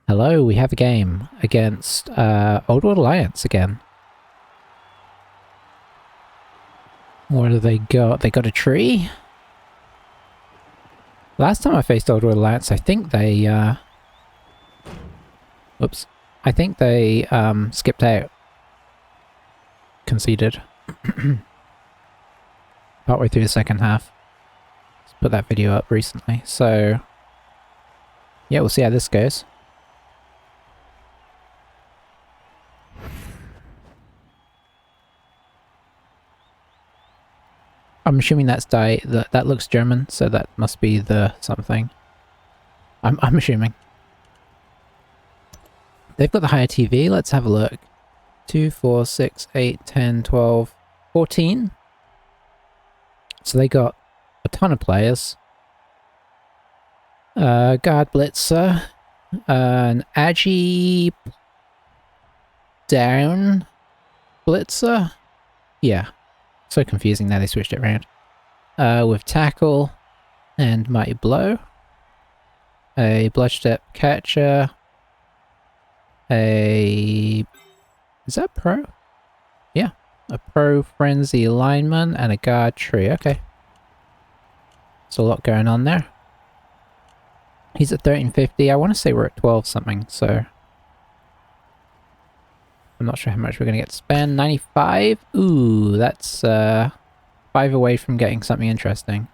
Hello, we have a game against Old World Alliance again. What do they got? They got a tree? Last time I faced Old World Alliance, I think they, Whoops. I think they, skipped out. Conceded. Partway through the second half. Just put that video up recently, so... yeah, we'll see how this goes. I'm assuming that's that looks German, so that must be the something. I'm assuming. They've got the higher TV, let's have a look. 2, 4, 6, 8, 10, 12, 14. So they got a ton of players. Guard Blitzer. An Agi down Blitzer? Yeah. So confusing now they switched it around. With Tackle and Mighty Blow. A Bloodstep Catcher. Is that Pro? Yeah. A Pro Frenzy Lineman and a Guard Tree. Okay. There's a lot going on there. He's at 1350. I want to say we're at 12 something, so... I'm not sure how much we're going to get to spend. 95? Ooh, that's 5 away from getting something interesting.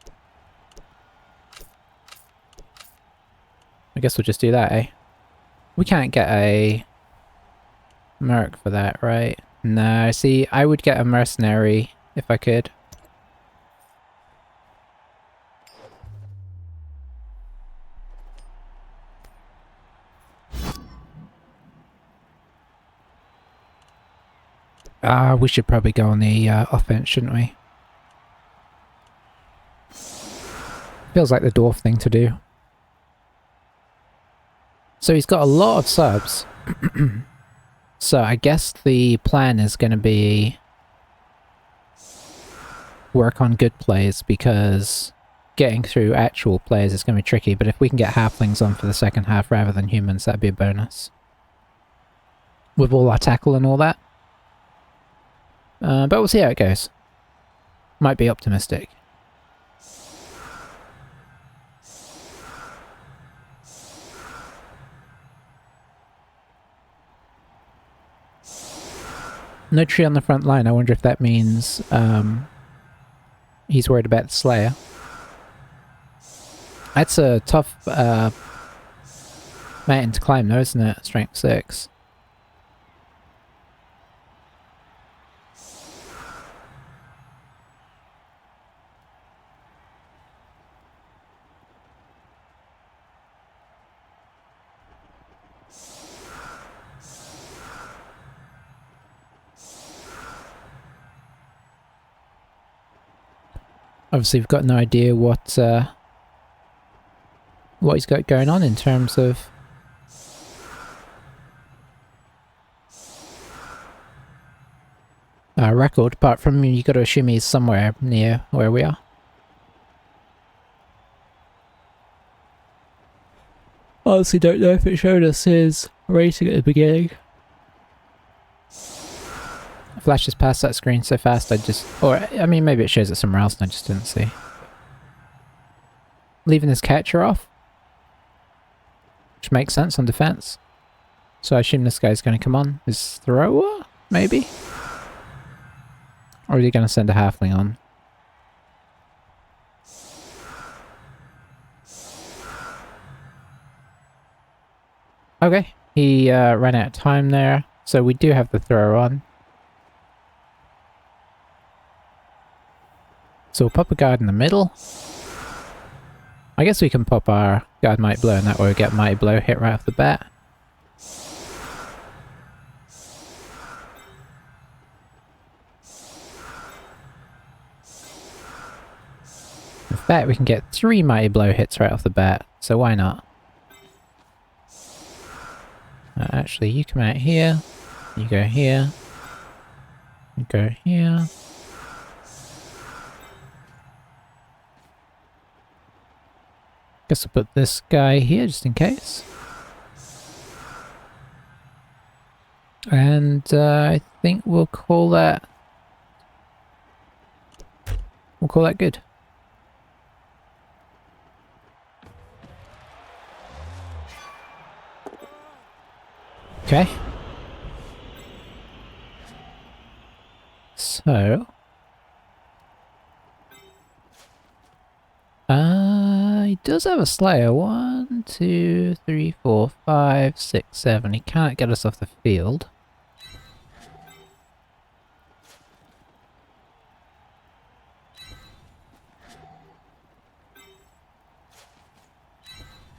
I guess we'll just do that, eh? We can't get a merc for that, right? No, see, I would get a mercenary if I could. We should probably go on the offense, shouldn't we? Feels like the dwarf thing to do. So he's got a lot of subs. So I guess the plan is going to be work on good plays, because getting through actual players is going to be tricky, but if we can get halflings on for the second half rather than humans, that'd be a bonus. With all our tackle and all that. But we'll see how it goes. Might be optimistic. No tree on the front line. I wonder if that means he's worried about the Slayer. That's a tough mountain to climb though, isn't it? Strength 6. Obviously, we've got no idea what he's got going on in terms of record. Apart from, you got to assume he's somewhere near where we are. Honestly, don't know if it showed us his rating at the beginning. Flashes past that screen so fast I mean maybe it shows it somewhere else and I just didn't see. Leaving this catcher off. Which makes sense on defense. So I assume this guy's going to come on. His thrower? Maybe? Or is he going to send a halfling on? Okay, he ran out of time there. So we do have the thrower on. So we'll pop a guard in the middle. I guess we can pop our guard Mighty Blow and that way we get Mighty Blow hit right off the bat. In fact, we can get 3 Mighty Blow hits right off the bat, so why not? Actually, you come out here, you go here, you go here. Guess I'll put this guy here just in case. And I think we'll call that good. Okay. So he does have a Slayer. 1, 2, 3, 4, 5, 6, 7. He can't get us off the field.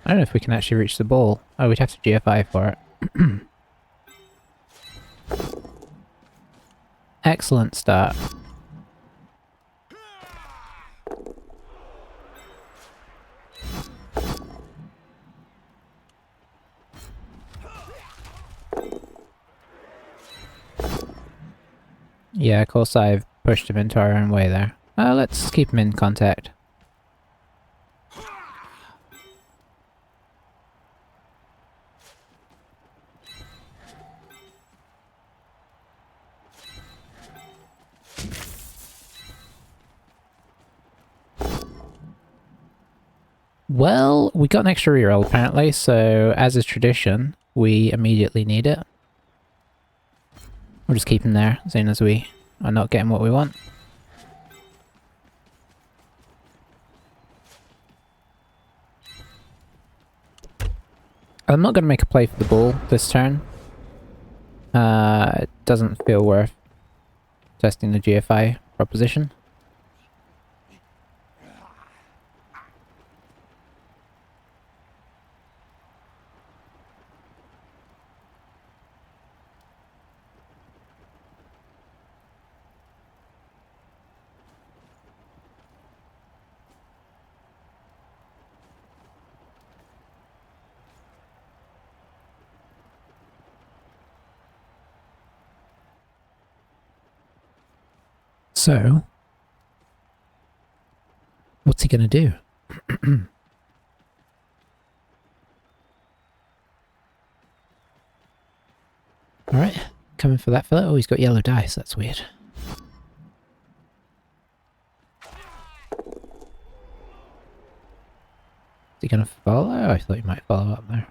I don't know if we can actually reach the ball. Oh, we'd have to GFI for it. Excellent start. Yeah, of course I've pushed him into our own way there. Let's keep him in contact. Well, we got an extra reroll apparently, so as is tradition, we immediately need it. We'll just keep him there as soon as we are not getting what we want. I'm not going to make a play for the ball this turn. It doesn't feel worth testing the GFI proposition. So, what's he going to do? Alright, coming for that fella. Oh, he's got yellow dice, that's weird. Is he going to follow? I thought he might follow up there.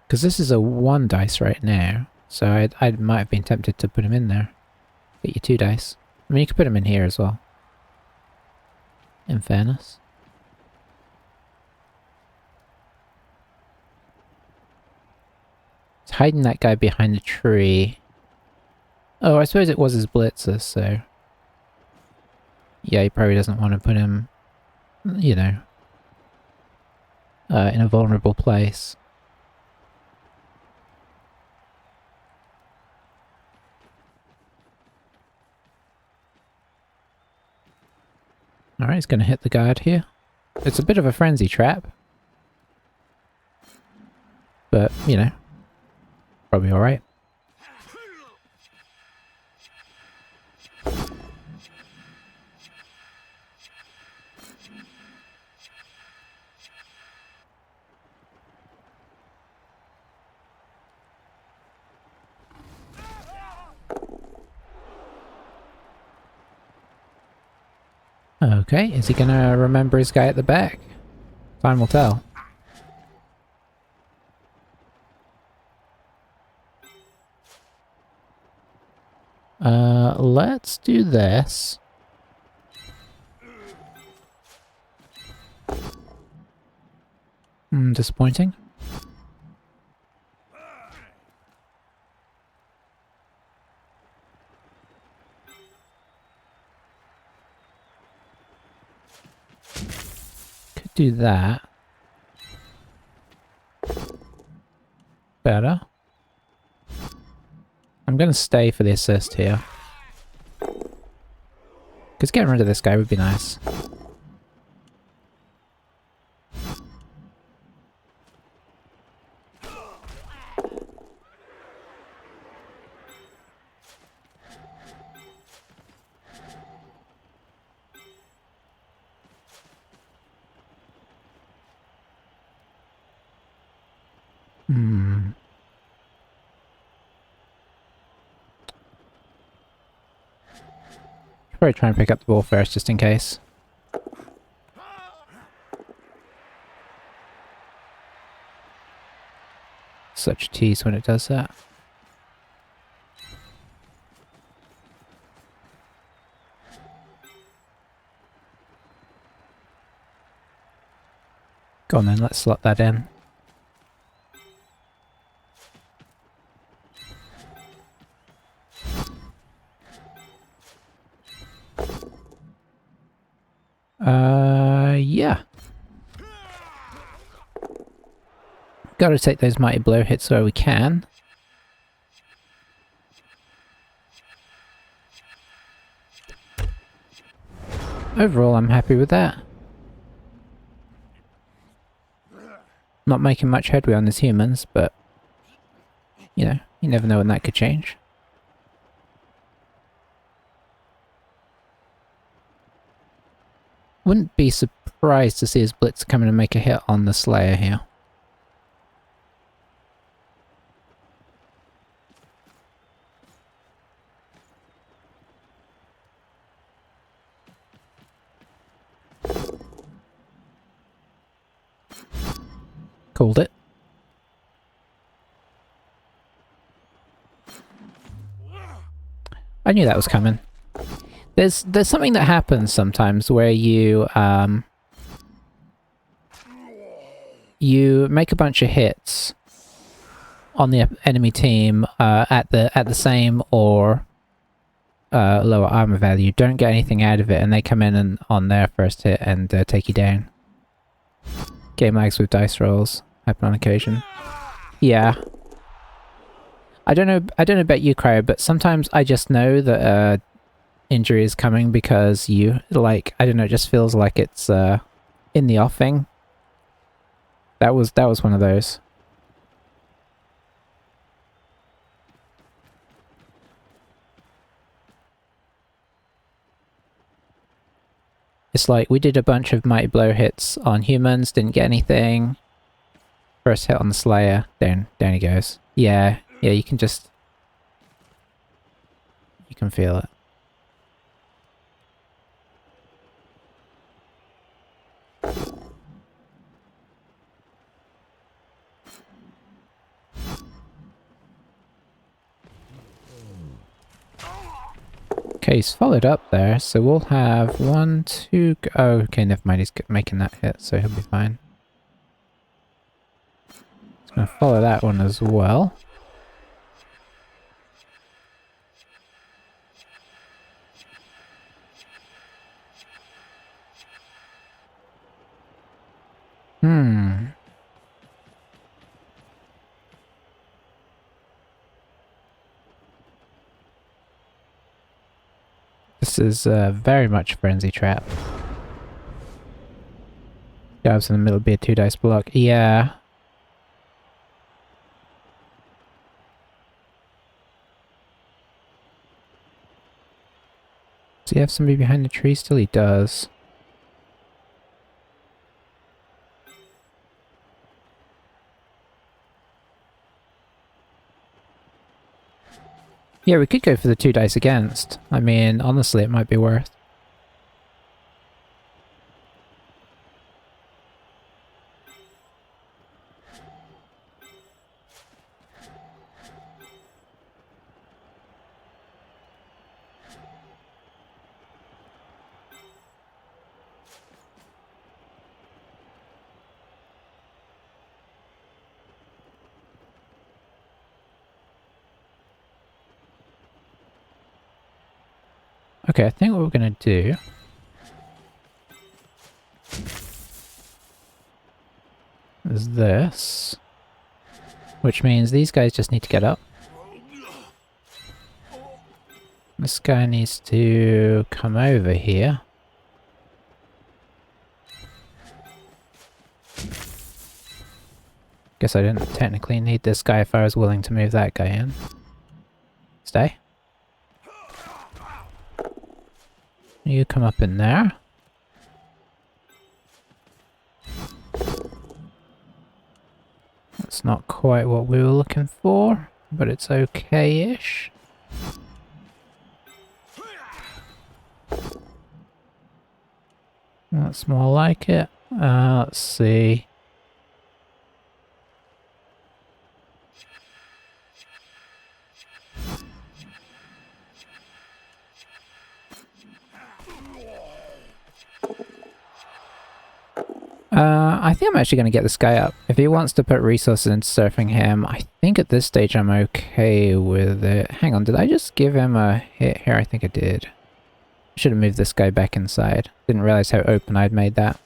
Because this is a 1 dice right now, so I might have been tempted to put him in there. Get you 2 dice. I mean, you could put him in here as well. In fairness. He's hiding that guy behind the tree. Oh, I suppose it was his blitzer, so... Yeah, he probably doesn't want to put him, you know, in a vulnerable place. Alright, he's going to hit the guard here. It's a bit of a frenzy trap. But, you know, probably alright. Okay, is he gonna remember his guy at the back? Time will tell. Let's do this. Disappointing. Could do that. Better. I'm gonna stay for the assist here. Because getting rid of this guy would be nice. Hmm. Probably try and pick up the ball first, just in case. Such a tease when it does that. Go on then, let's slot that in. Yeah. Gotta take those mighty blow hits where we can. Overall, I'm happy with that. Not making much headway on these humans, but you know, you never know when that could change. Wouldn't be surprised to see his blitz come in and make a hit on the Slayer here. Called it. I knew that was coming. There's something that happens sometimes where you you make a bunch of hits on the enemy team at the same or lower armor value. Don't get anything out of it, and they come in and on their first hit and take you down. Game lags with dice rolls happen on occasion. Yeah. I don't know about you, Cryo, but sometimes I just know that injury is coming because you, like, I don't know, it just feels like it's in the offing. That was one of those. It's like we did a bunch of mighty blow hits on humans, didn't get anything. First hit on the Slayer, down he goes. Yeah, you can just... you can feel it. Okay, he's followed up there, so we'll have 1, 2... oh, okay, never mind, he's making that hit, so he'll be fine. He's gonna follow that one as well. This is very much Frenzy Trap. Dives in the middle, be a 2 dice block. Yeah. Does he have somebody behind the tree still? He does. Yeah, we could go for the 2 dice against. I mean, honestly, it might be worth. Okay, I think what we're gonna do is this, which means these guys just need to get up. This guy needs to come over here. Guess I didn't technically need this guy if I was willing to move that guy in. Stay. You come up in there. Let's That's not quite what we were looking for, but it's okay-ish. That's more like it. Let's see. I think I'm actually going to get this guy up. If he wants to put resources into surfing him, I think at this stage I'm okay with it. Hang on, did I just give him a hit here? I think I did. Should have moved this guy back inside. Didn't realize how open I'd made that.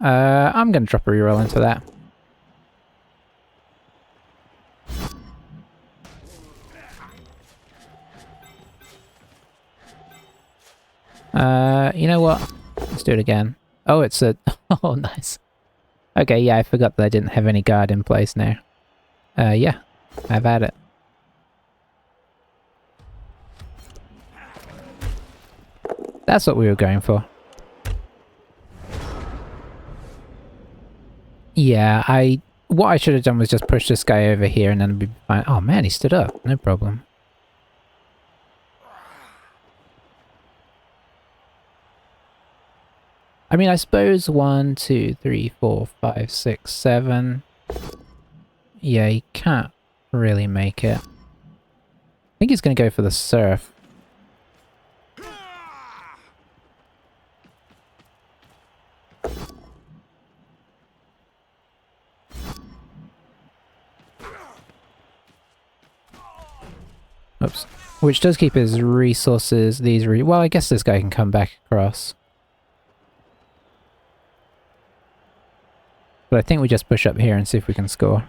I'm going to drop a reroll into that. You know what? Let's do it again. Oh, it's a... Oh, nice. Okay, yeah, I forgot that I didn't have any guard in place now. Yeah. Have at it. That's what we were going for. Yeah, what I should have done was just push this guy over here and then it'd be fine. Oh man, he stood up. No problem. I mean, I suppose 1, 2, 3, 4, 5, 6, 7. Yeah, he can't really make it. I think he's going to go for the surf. Oops. Which does keep his resources, well, I guess this guy can come back across. But I think we just push up here and see if we can score.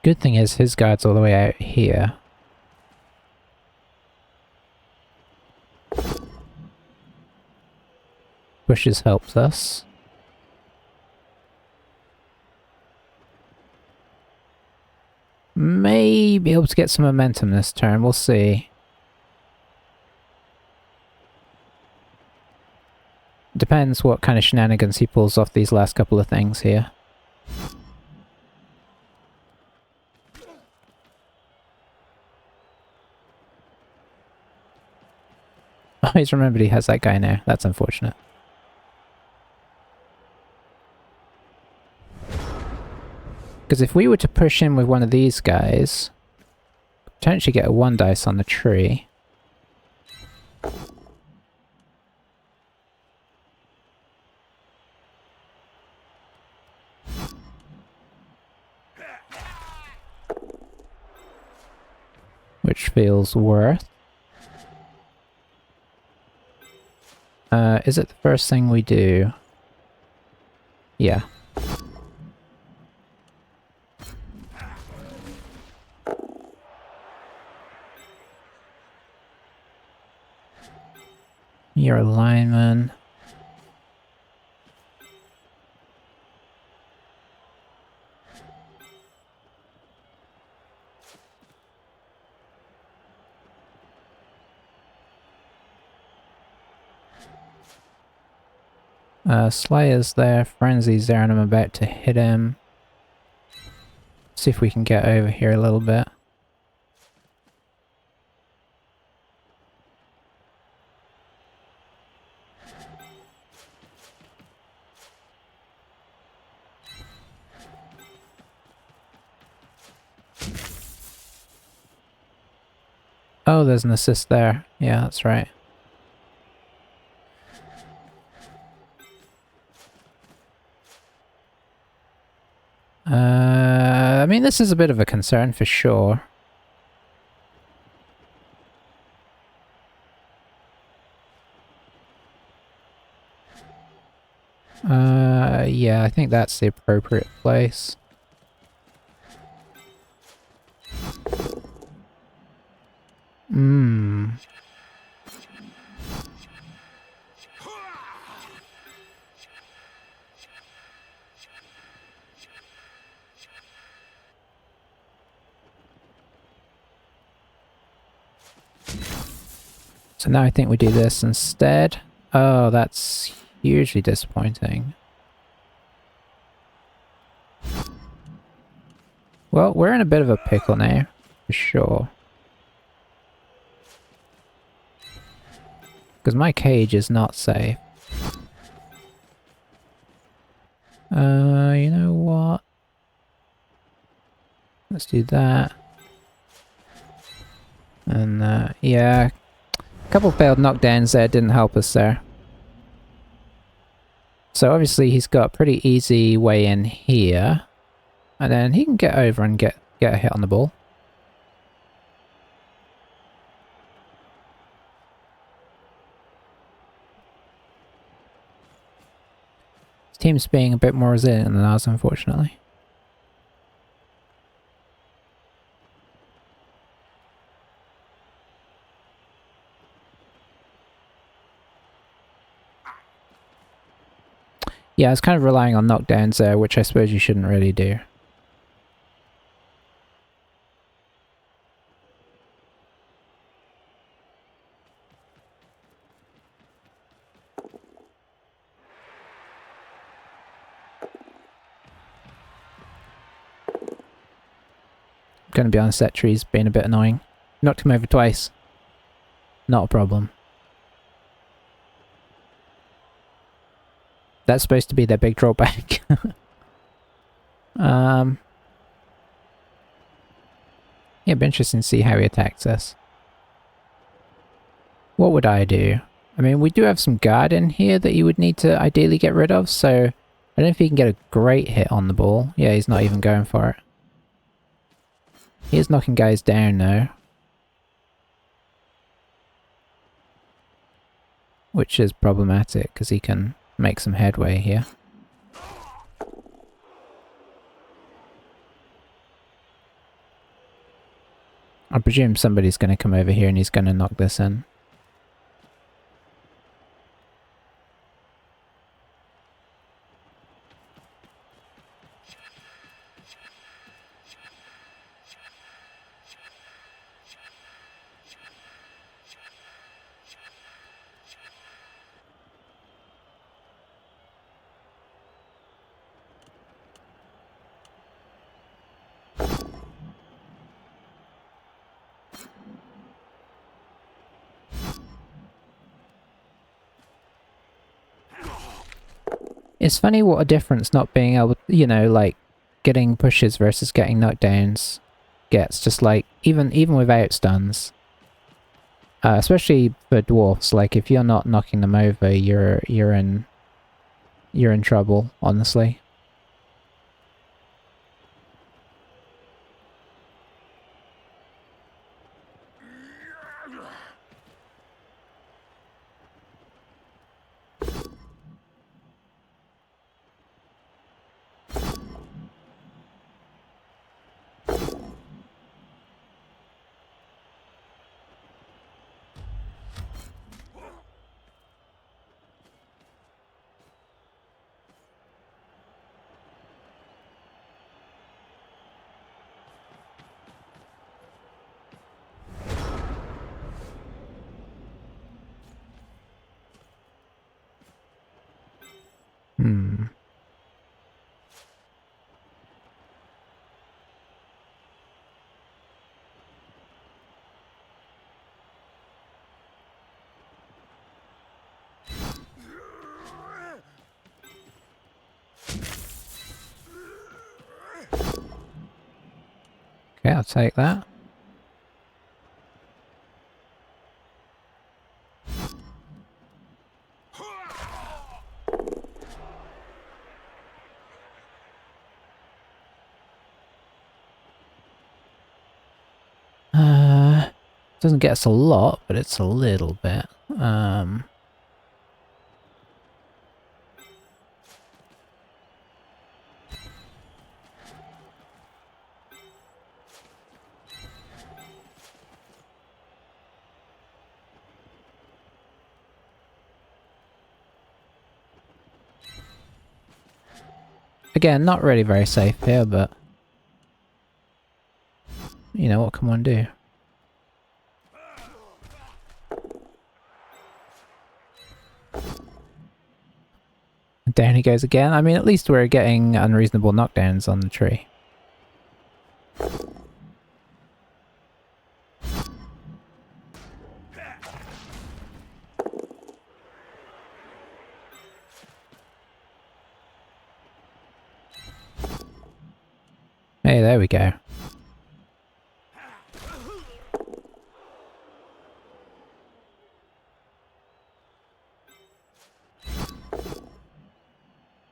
Good thing is his guard's all the way out here. Bushes helps us. May be able to get some momentum this turn, we'll see. Depends what kind of shenanigans he pulls off these last couple of things here. Oh, he's remembered he has that guy now. That's unfortunate. Because if we were to push in with one of these guys, potentially get a 1 dice on the tree. Which feels worth. Is it the first thing we do? Yeah. You're a lineman. Slayer's there, Frenzy's there, and I'm about to hit him. See if we can get over here a little bit. Oh, there's an assist there. Yeah, that's right. I mean, this is a bit of a concern for sure. Yeah, I think that's the appropriate place. So now I think we do this instead. Oh, that's hugely disappointing. Well, we're in a bit of a pickle now, for sure. Because my cage is not safe. You know what? Let's do that. And, yeah. A couple failed knockdowns there didn't help us there. So obviously he's got a pretty easy way in here. And then he can get over and get a hit on the ball. His team's being a bit more resilient than ours, unfortunately. Yeah, I was kind of relying on knockdowns there, which I suppose you shouldn't really do. Gonna be honest, that tree's been a bit annoying. Knocked him over twice. Not a problem. That's supposed to be their big drawback. Yeah, it'd be interesting to see how he attacks us. What would I do? I mean, we do have some guard in here that you would need to ideally get rid of, so I don't know if he can get a great hit on the ball. Yeah, he's not even going for it. He is knocking guys down though. Which is problematic, because he can make some headway here. I presume somebody's going to come over here and he's going to knock this in. It's funny what a difference not being able, you know, like, getting pushes versus getting knockdowns gets. Just like, even without stuns. Especially for dwarfs, like, if you're not knocking them over, you're in trouble, honestly. Okay, I'll take that. Doesn't get us a lot, but it's a little bit. Again, not really very safe here, but you know, what can one do? Down he goes again. I mean, at least we're getting unreasonable knockdowns on the tree. Hey, there we go.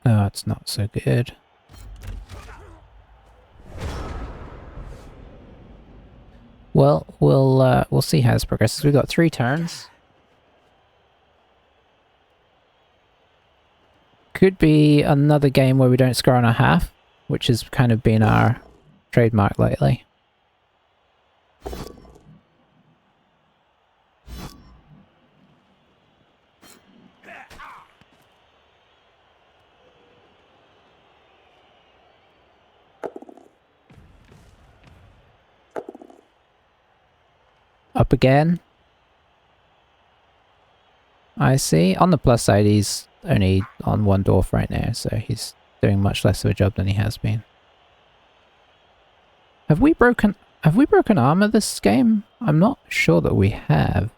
Oh, it's not so good. Well, we'll see how this progresses. We've got 3 turns. Could be another game where we don't score on a half, which has kind of been our trademark lately. Up again. I see. On the plus side, he's only on 1 dwarf right now, so he's doing much less of a job than he has been. Have we broken armor this game? I'm not sure that we have.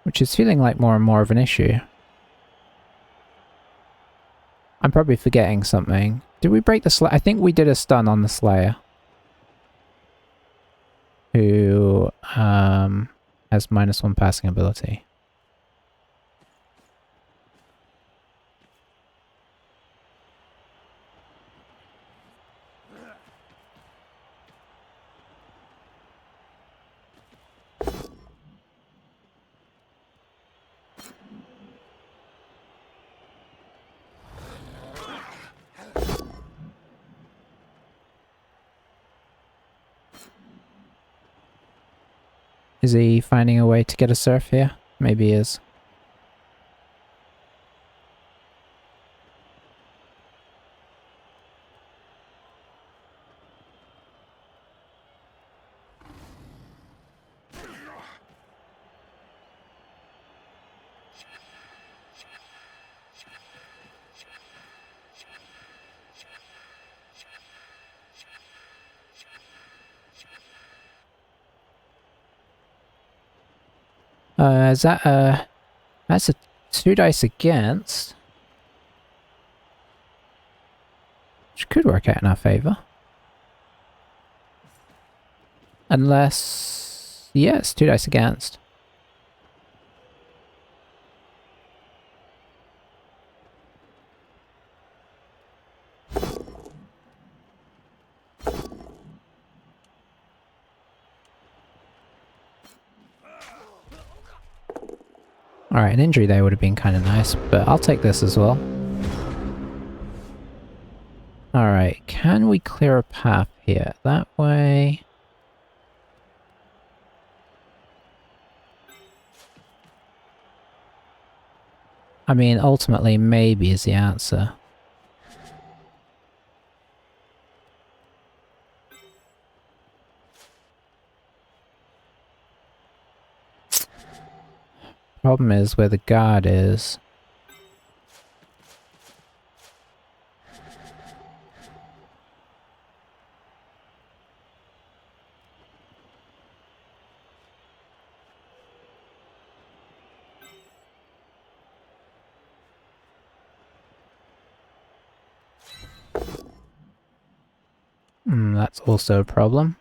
Which is feeling like more and more of an issue. I'm probably forgetting something. Did we break the Slayer? I think we did a stun on the Slayer. Who has -1 passing ability. Is he finding a way to get a surf here? Maybe he is. That's a 2 dice against. Which could work out in our favour. Unless... yes, 2 dice against. Alright, an injury there would have been kind of nice, but I'll take this as well. Alright, can we clear a path here? That way... I mean, ultimately, maybe is the answer. Problem is where the guard is. That's also a problem.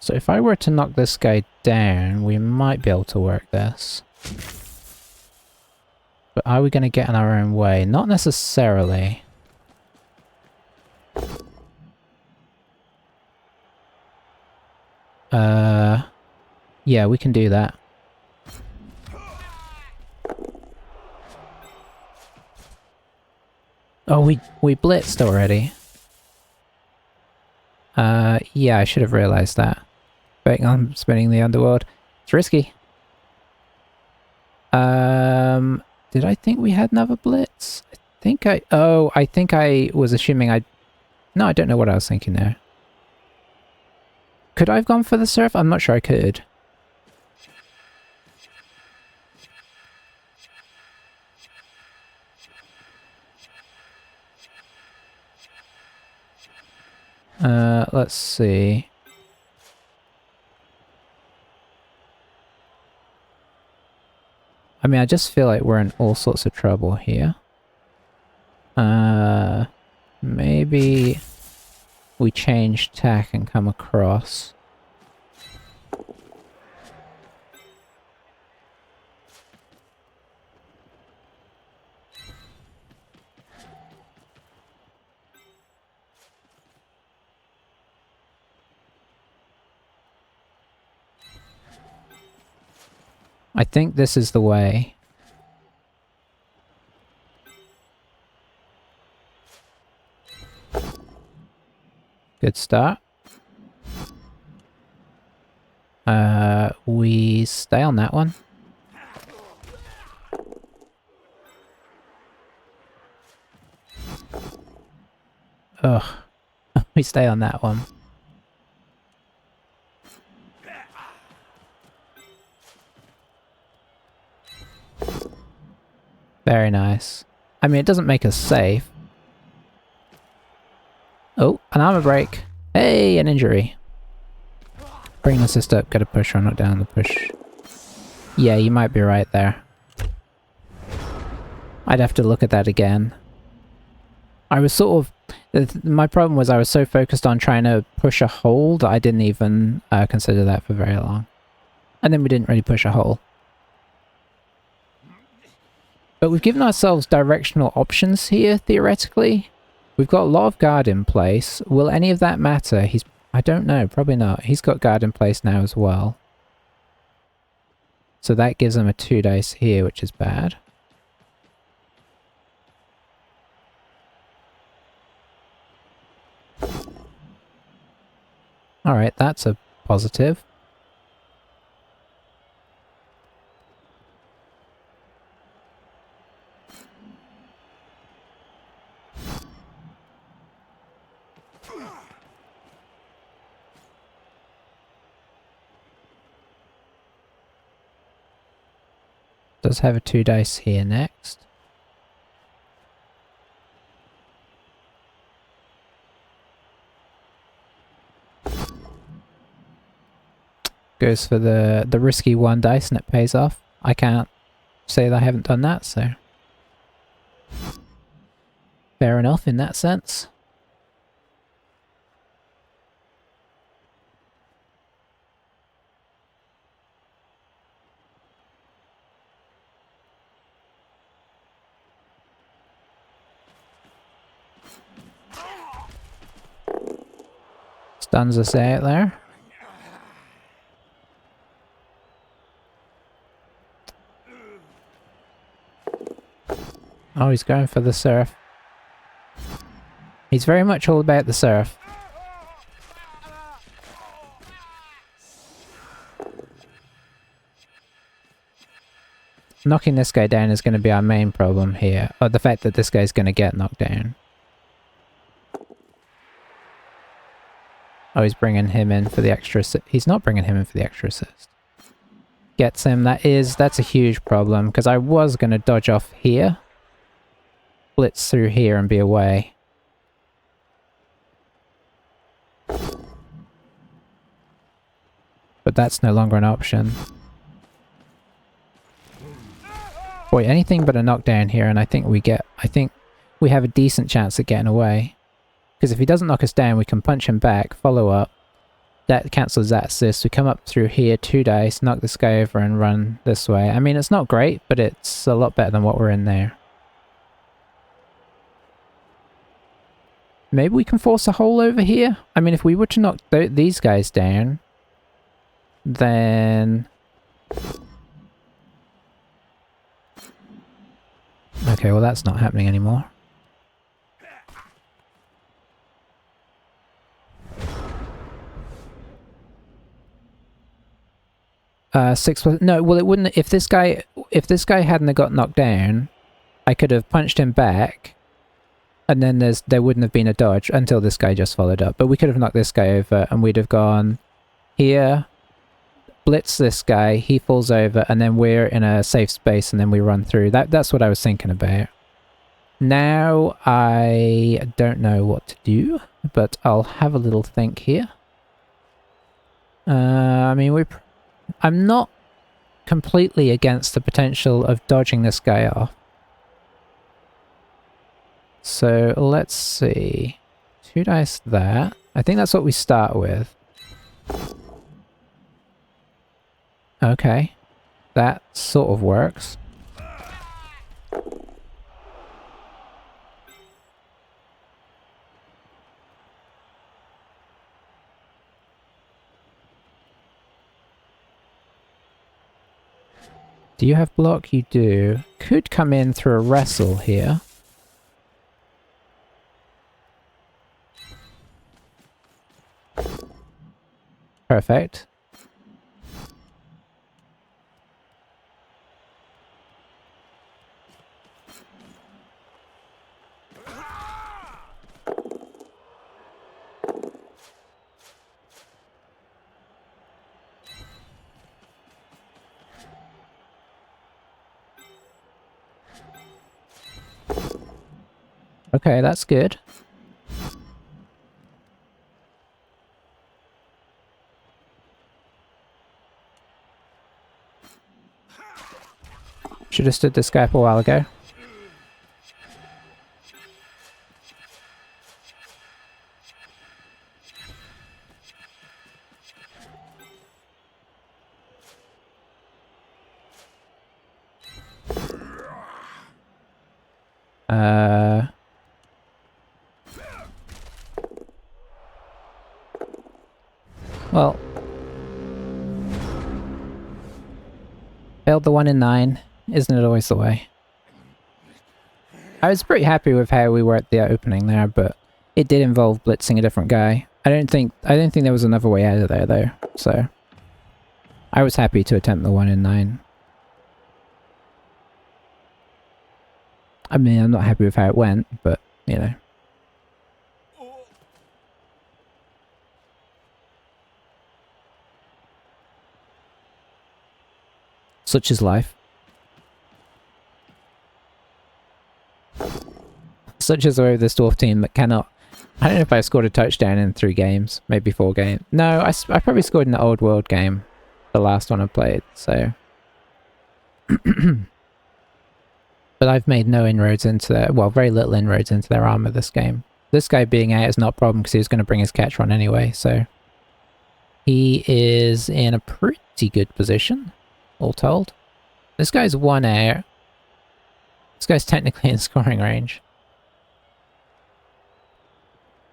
So if I were to knock this guy down, we might be able to work this. But are we going to get in our own way? Not necessarily. Yeah, we can do that. Oh, we blitzed already. Yeah, I should have realized that. Betting on spinning the underworld. It's risky. Did I think we had another blitz? I think I was assuming no, I don't know what I was thinking there. Could I have gone for the surf? I'm not sure I could. Let's see. I mean, I just feel like we're in all sorts of trouble here. Maybe we change tack and come across. I think this is the way. Good start. We stay on that one. Ugh. We stay on that one. Very nice. I mean, it doesn't make us safe. Oh, an armor break. Hey, an injury. Bring the assist up, gotta push or not down the push. Yeah, you might be right there. I'd have to look at that again. I was sort of... my problem was I was so focused on trying to push a hole that I didn't even consider that for very long. And then we didn't really push a hole. But we've given ourselves directional options here, theoretically. We've got a lot of guard in place. Will any of that matter? I don't know, probably not. He's got guard in place now as well. So that gives him a 2 dice here, which is bad. Alright, that's a positive. Does have a 2 dice here next. Goes for the risky 1 dice and it pays off. I can't say that I haven't done that, so... fair enough in that sense. Stuns us out there. Oh, he's going for the surf. He's very much all about the surf. Knocking this guy down is going to be our main problem here. Or the fact that this guy's going to get knocked down. Oh, he's bringing him in for the extra assist. He's not bringing him in for the extra assist. Gets him. That's a huge problem, because I was going to dodge off here. Blitz through here and be away. But that's no longer an option. Boy, anything but a knockdown here, and I think we have a decent chance at getting away. Because if he doesn't knock us down, we can punch him back, follow up. That cancels that assist. We come up through here, 2 dice, knock this guy over and run this way. I mean, it's not great, but it's a lot better than what we're in there. Maybe we can force a hole over here? I mean, if we were to knock these guys down, then... okay, well that's not happening anymore. No, well it wouldn't, if this guy hadn't have got knocked down, I could have punched him back, and then there wouldn't have been a dodge until this guy just followed up. But we could have knocked this guy over, and we'd have gone here, blitz this guy, he falls over, and then we're in a safe space, and then we run through. That's what I was thinking about. Now I don't know what to do, but I'll have a little think here. I mean, I'm not completely against the potential of dodging this guy off. So let's see. 2 dice there. I think that's what we start with. Okay. That sort of works. Do you have block? You do. Could come in through a wrestle here. Perfect. Okay, that's good. Should have stood this guy up a while ago. Well. Failed the 1 in 9. Isn't it always the way? I was pretty happy with how we were at the opening there, but it did involve blitzing a different guy. I don't think there was another way out of there though, so I was happy to attempt the 1 in 9. I mean, I'm not happy with how it went, but, you know. Such is life. Such is the way of this dwarf team that cannot... I don't know if I scored a touchdown in 3 games, maybe 4 games. No, I probably scored in the Old World game, the last one I played, so... But I've made no inroads into their... well, very little inroads into their armor this game. This guy being out is not a problem because he was going to bring his catch run anyway, so... He is in a pretty good position, all told. This guy's 1 out. This guy's technically in scoring range.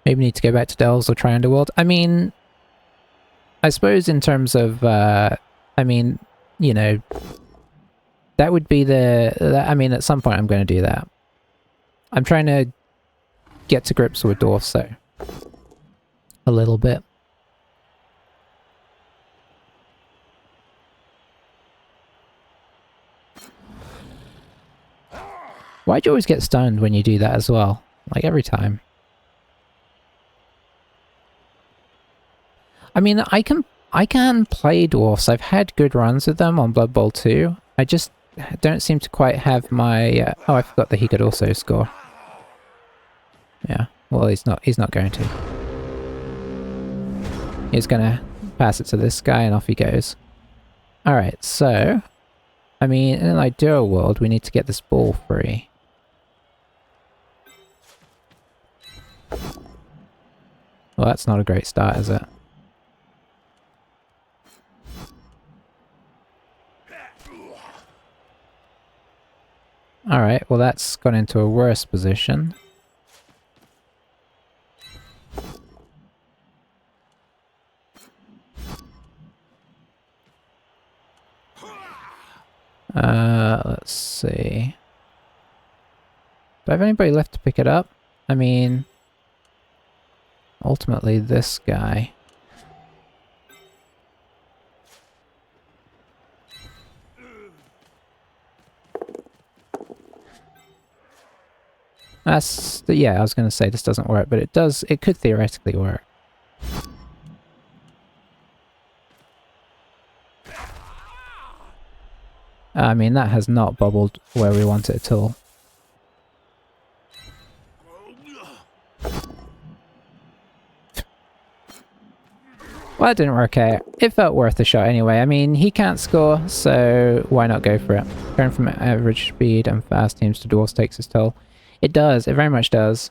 Maybe need to go back to Delves or try Underworld. I mean... I suppose in terms of... I mean, you know... That would be I mean, at some point I'm going to do that. I'm trying to get to grips with Dwarfs, though. A little bit. Why'd you always get stunned when you do that as well? Like, every time. I mean, I can play Dwarfs. I've had good runs with them on Blood Bowl 2. I just don't seem to quite have my... oh, I forgot that he could also score. Yeah, well, he's not going to. He's gonna pass it to this guy and off he goes. Alright, so... I mean, in an ideal world, we need to get this ball free. Well, that's not a great start, is it? Alright, well that's gone into a worse position. Let's see. Do I have anybody left to pick it up? I mean... ultimately this guy. Yeah, I was going to say this doesn't work, but it does, it could theoretically work. I mean, that has not bubbled where we want it at all. Well, it didn't work out. It felt worth a shot anyway. I mean, he can't score, so why not go for it? Going from average speed and fast teams to dwarfs takes its toll. It does. It very much does.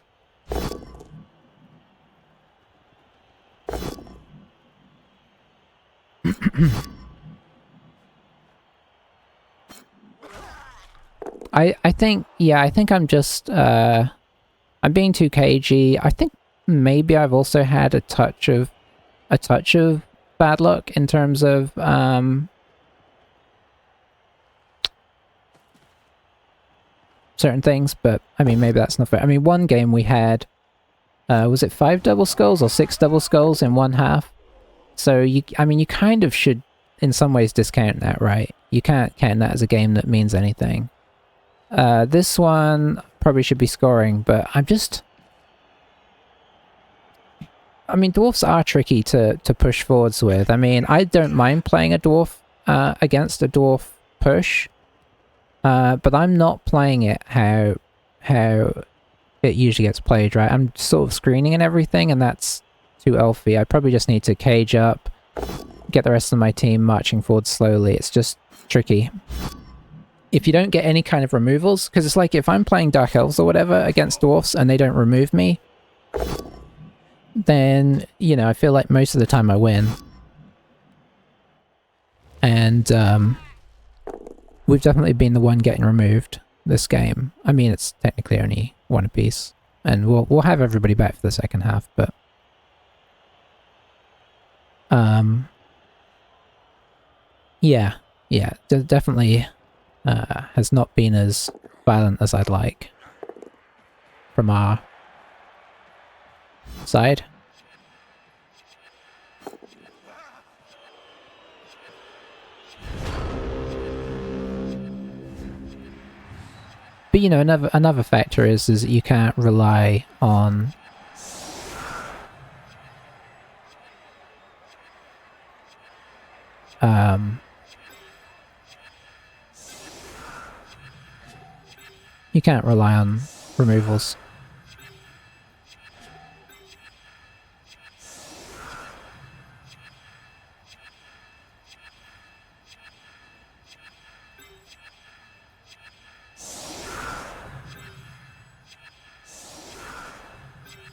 I think, yeah, I think I'm just, I'm being too cagey. I think maybe I've also had a touch of bad luck in terms of, certain things, but I mean, maybe that's not fair. I mean, one game we had, was it 5 double skulls or 6 double skulls in one half? So I mean, you kind of should, in some ways, discount that, right? You can't count that as a game that means anything. This one probably should be scoring, but I'm just... I mean, dwarfs are tricky to push forwards with. I mean, I don't mind playing a dwarf against a dwarf push, but I'm not playing it how it usually gets played, right? I'm sort of screening and everything, and that's too elfy. I probably just need to cage up, get the rest of my team marching forward slowly. It's just tricky. If you don't get any kind of removals, because it's like if I'm playing Dark Elves or whatever against dwarfs and they don't remove me, then, you know, I feel like most of the time I win. And we've definitely been the one getting removed this game. I mean, it's technically only one apiece, and we'll have everybody back for the second half, but yeah, definitely has not been as violent as I'd like from our side. But you know, another factor is that you can't rely on you can't rely on removals.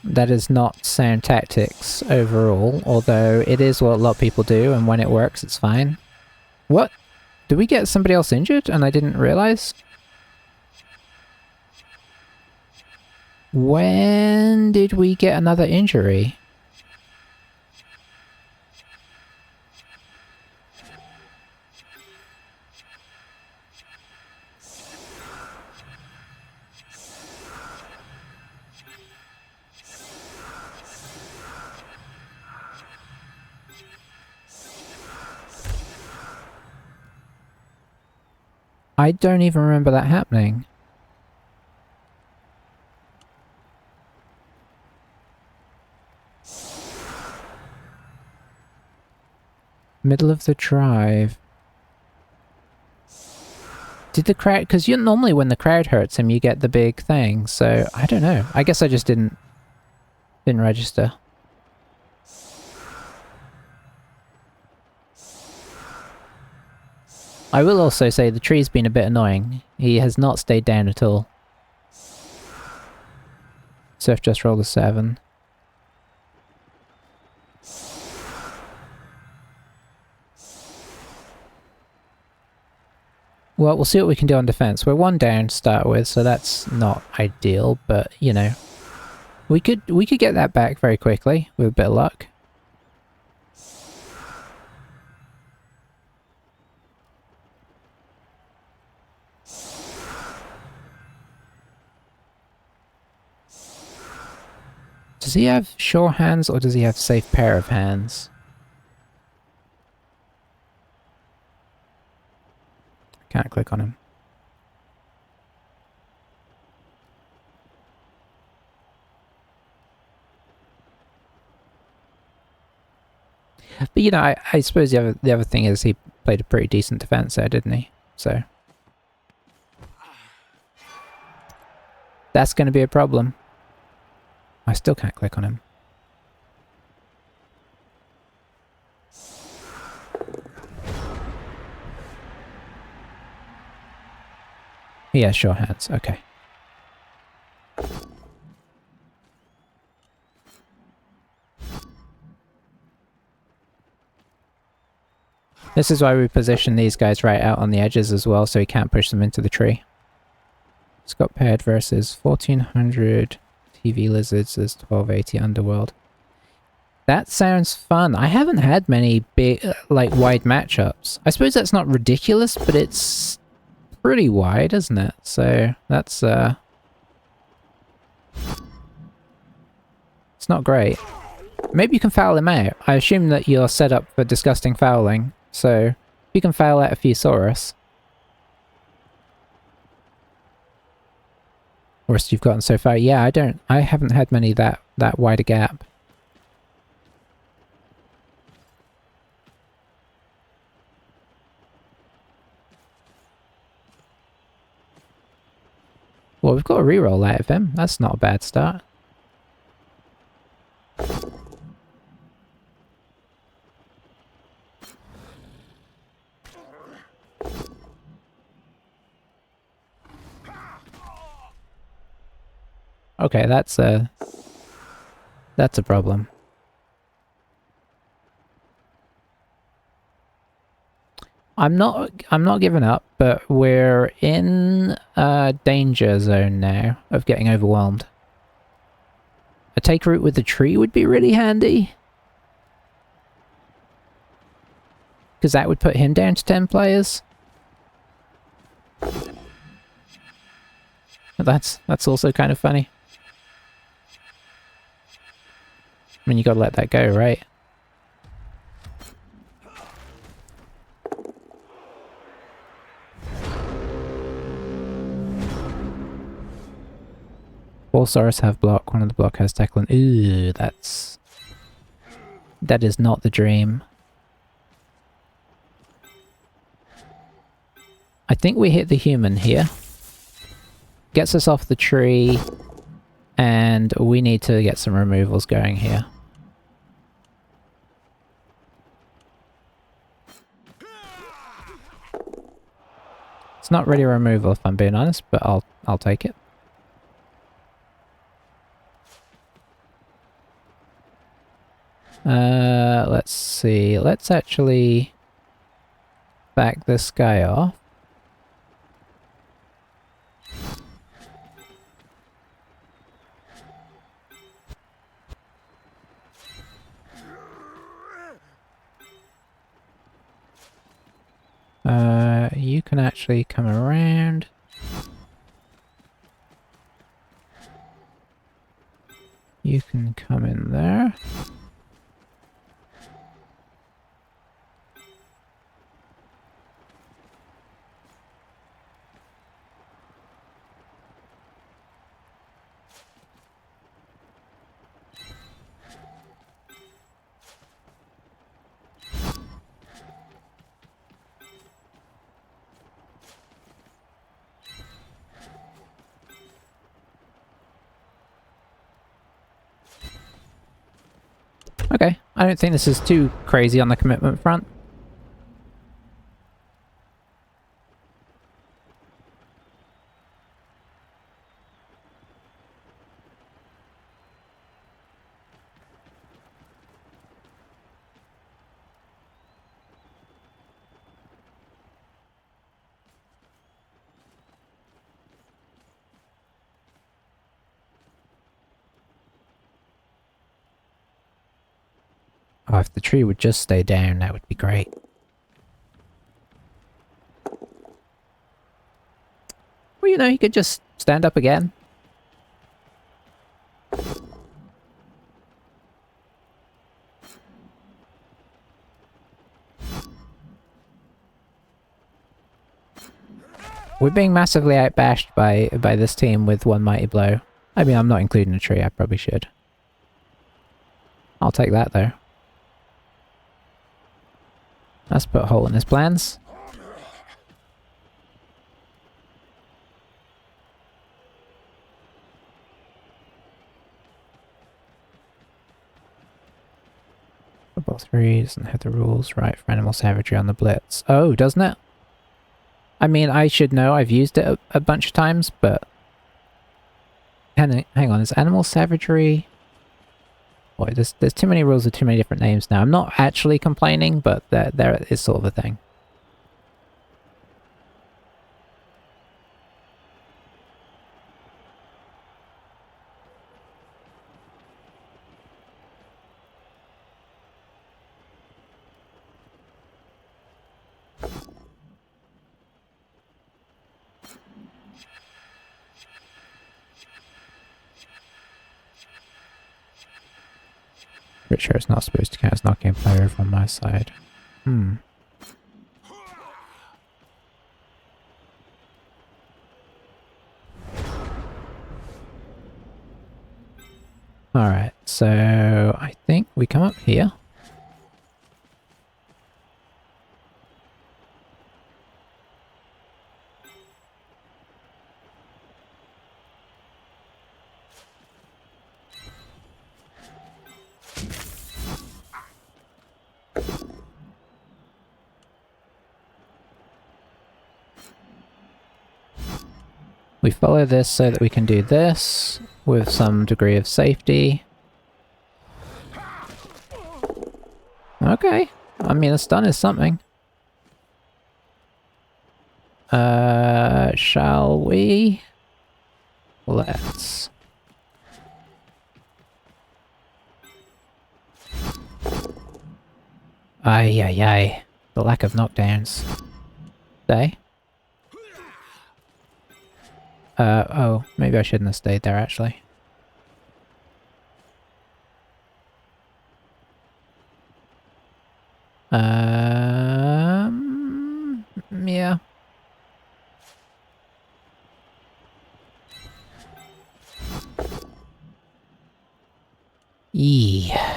That is not sound tactics overall, although it is what a lot of people do, and when it works, it's fine. What? Did we get somebody else injured and I didn't realize? When did we get another injury? I don't even remember that happening. Middle of the drive. Did the crowd... Because you normally when the crowd hurts him, you get the big thing, so I don't know. I guess I just didn't register. I will also say the tree's been a bit annoying. He has not stayed down at all. Surf just rolled a 7. Well, we'll see what we can do on defense. We're 1 down to start with, so that's not ideal, but, you know, we could get that back very quickly with a bit of luck. Does he have sure hands, or does he have safe pair of hands? Can't click on him. But you know, I suppose the other thing is he played a pretty decent defense there, didn't he? So that's going to be a problem. I still can't click on him. He has sure hands, okay. This is why we position these guys right out on the edges as well, so he can't push them into the tree. Scott paired versus 1400 TV lizards as 1280 underworld. That sounds fun. I haven't had many big, like, wide matchups. I suppose that's not ridiculous, but it's pretty wide, isn't it? So that's it's not great. Maybe you can foul him out. I assume that you're set up for disgusting fouling, so you can foul out a Thesaurus. Worst you've gotten so far. Yeah, I haven't had many that wide a gap. Well, we've got a reroll out of him. That's not a bad start. Okay, that's a problem. I'm not giving up, but we're in a danger zone now of getting overwhelmed. A take root with the tree would be really handy. Because that would put him down to 10 players. That's also kind of funny. I mean, you gotta let that go, right? All Saurus have block, one of the block has Declan. Ooh, that is not the dream. I think we hit the human here. Gets us off the tree, and we need to get some removals going here. It's not really a removal if I'm being honest, but I'll take it. Let's see. Let's actually back this guy off. You can actually come around. You can come in there. Okay, I don't think this is too crazy on the commitment front. Oh, if the tree would just stay down, that would be great. Well, you know, you could just stand up again. We're being massively outbashed by this team with one mighty blow. I mean, I'm not including a tree, I probably should. I'll take that, though. Let's put a hole in his plans. Football 3 doesn't have the rules right for animal savagery on the blitz. Oh, doesn't it? I mean, I should know. I've used it a bunch of times, but... Hang on, is animal savagery... Boy, there's too many rules with too many different names now. I'm not actually complaining, but there is sort of a thing. Pretty sure it's not supposed to count as knocking a player over on my side. Alright, so I think we come up here. We follow this so that we can do this with some degree of safety. Okay. I mean, a stun is something. Shall we? Let's. Ay, ay, ay. The lack of knockdowns. Stay. Oh, maybe I shouldn't have stayed there, actually. Yeah. Yeah.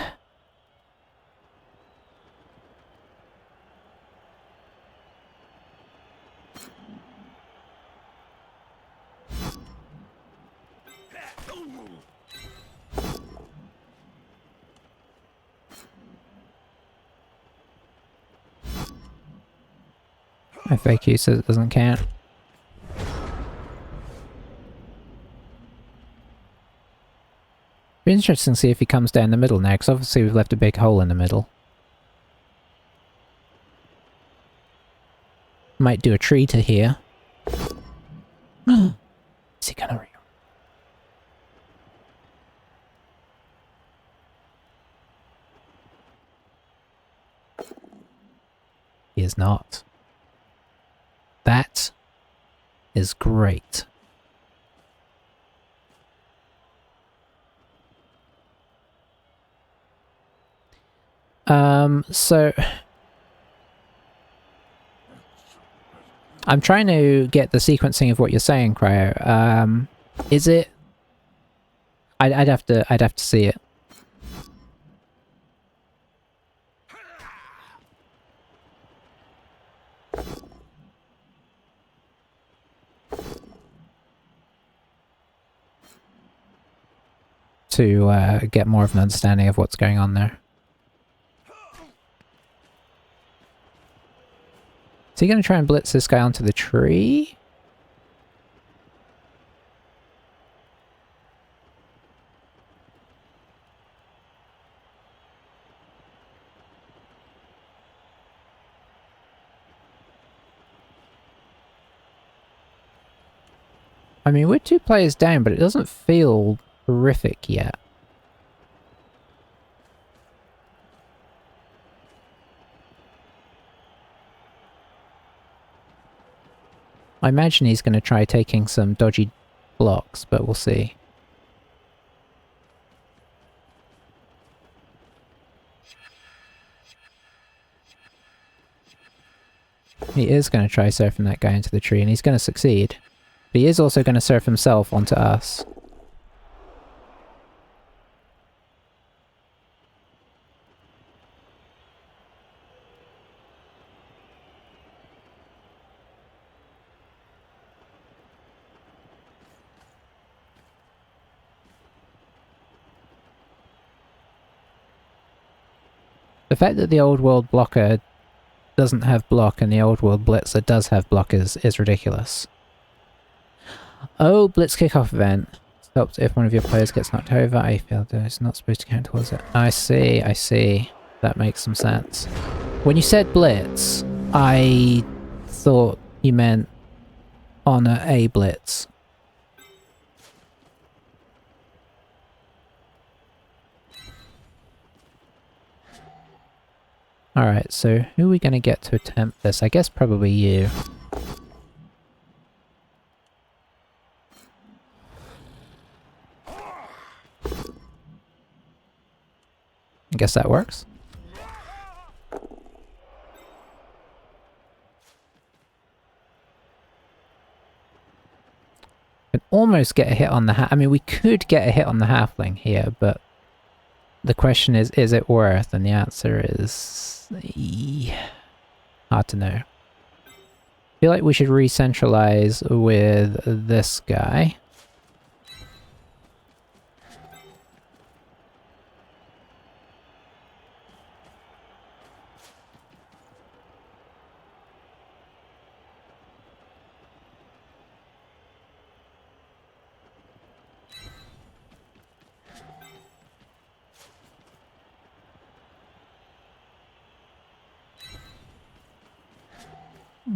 FAQ says it doesn't count. Be interesting to see if he comes down the middle now, because obviously we've left a big hole in the middle. Might do a tree to here. Is he gonna... He is not. That is great. So... I'm trying to get the sequencing of what you're saying, Cryo. Is it... I'd have to see it. To get more of an understanding of what's going on there. Is he going to try and blitz this guy onto the tree? I mean, we're 2 players down, but it doesn't feel horrific yet. I imagine he's going to try taking some dodgy blocks, but we'll see. He is going to try surfing that guy into the tree, and he's going to succeed. But he is also going to surf himself onto us. The fact that the old world blocker doesn't have block and the old world blitz that does have block is ridiculous. Oh, blitz kickoff event. Stops if one of your players gets knocked over. I feel that it's not supposed to count towards it. I see, I see. That makes some sense. When you said blitz, I thought you meant on a blitz. Alright, so who are we going to get to attempt this? I guess probably you. I guess that works. Can almost get a hit on the I mean, we could get a hit on the halfling here, but the question is it worth? And the answer is hard to know. I feel like we should re-centralize with this guy.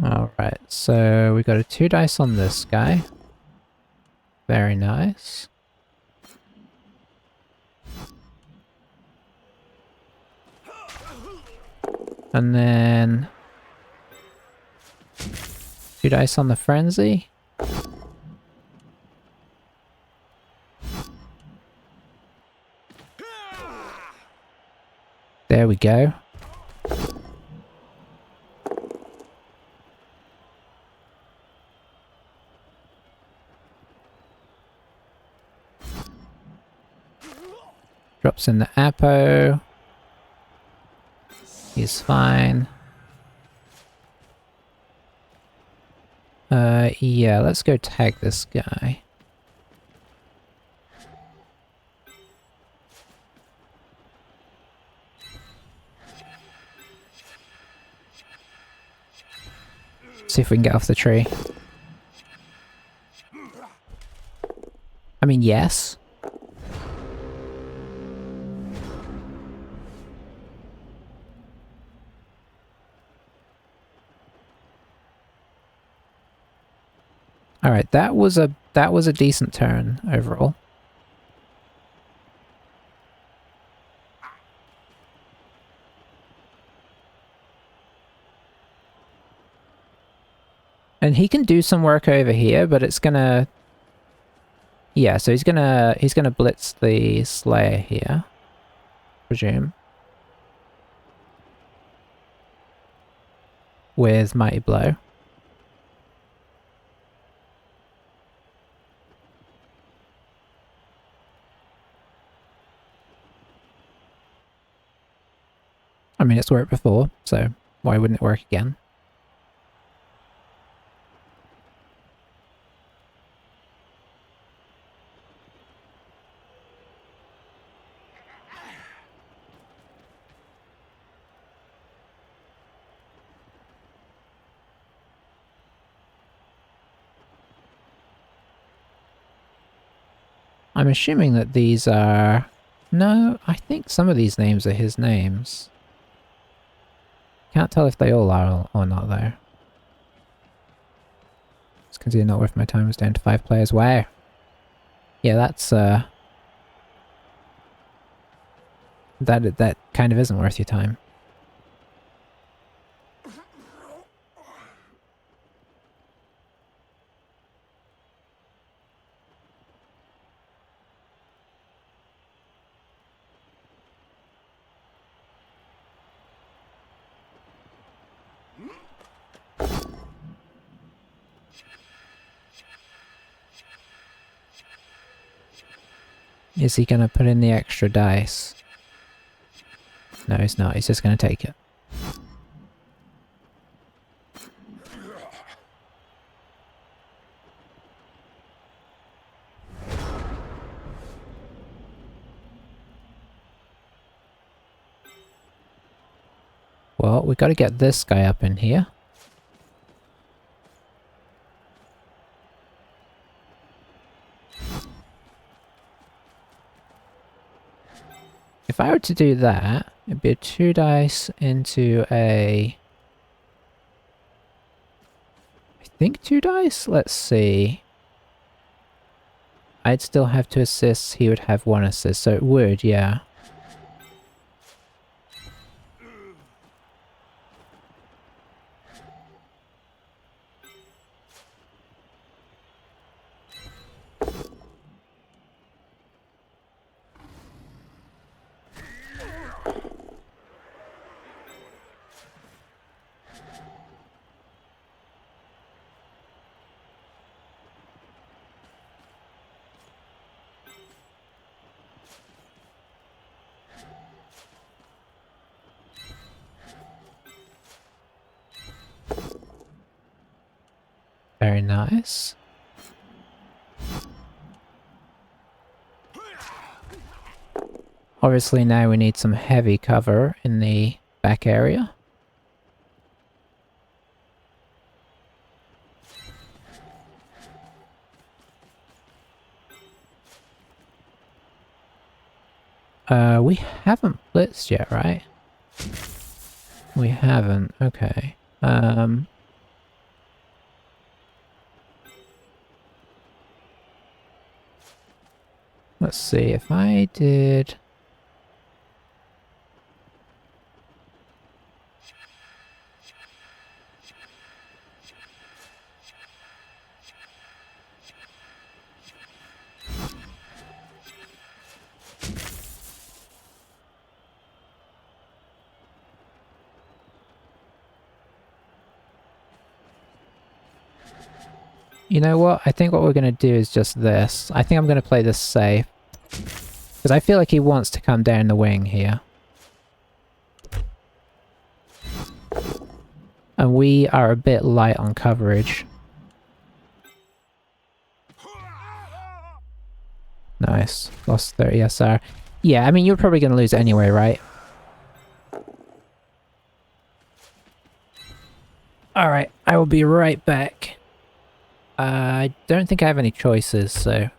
Alright, so we got a 2 dice on this guy. Very nice. And then 2 dice on the frenzy. There we go. Drops in the Apo. He's fine. Yeah, let's go tag this guy. See if we can get off the tree. I mean, yes. Alright, that was a decent turn overall. And he can do some work over here, but it's gonna... Yeah, so he's gonna blitz the Slayer here. Presume. With Mighty Blow. I mean, it's worked before, so why wouldn't it work again? I'm assuming that these are... No, I think some of these names are his names. Can't tell if they all are or not, though. It's considered not worth my time. Was down to 5 players. Wow. Yeah, that's that kind of isn't worth your time. Is he gonna put in the extra dice? No, he's not. He's just gonna take it. Well, we got to get this guy up in here. If I were to do that, it'd be a 2 dice into a... I think 2 dice? Let's see. I'd still have 2 assists, he would have 1 assist, so it would, yeah. Very nice. Obviously now we need some heavy cover in the back area. We haven't blitzed yet, right? We haven't, okay. Let's see, if I did... You know what? I think what we're going to do is just this. I think I'm going to play this safe. Because I feel like he wants to come down the wing here. And we are a bit light on coverage. Nice. Lost 30 SR. Yeah, I mean, you're probably going to lose anyway, right? Alright, I will be right back. I don't think I have any choices, so...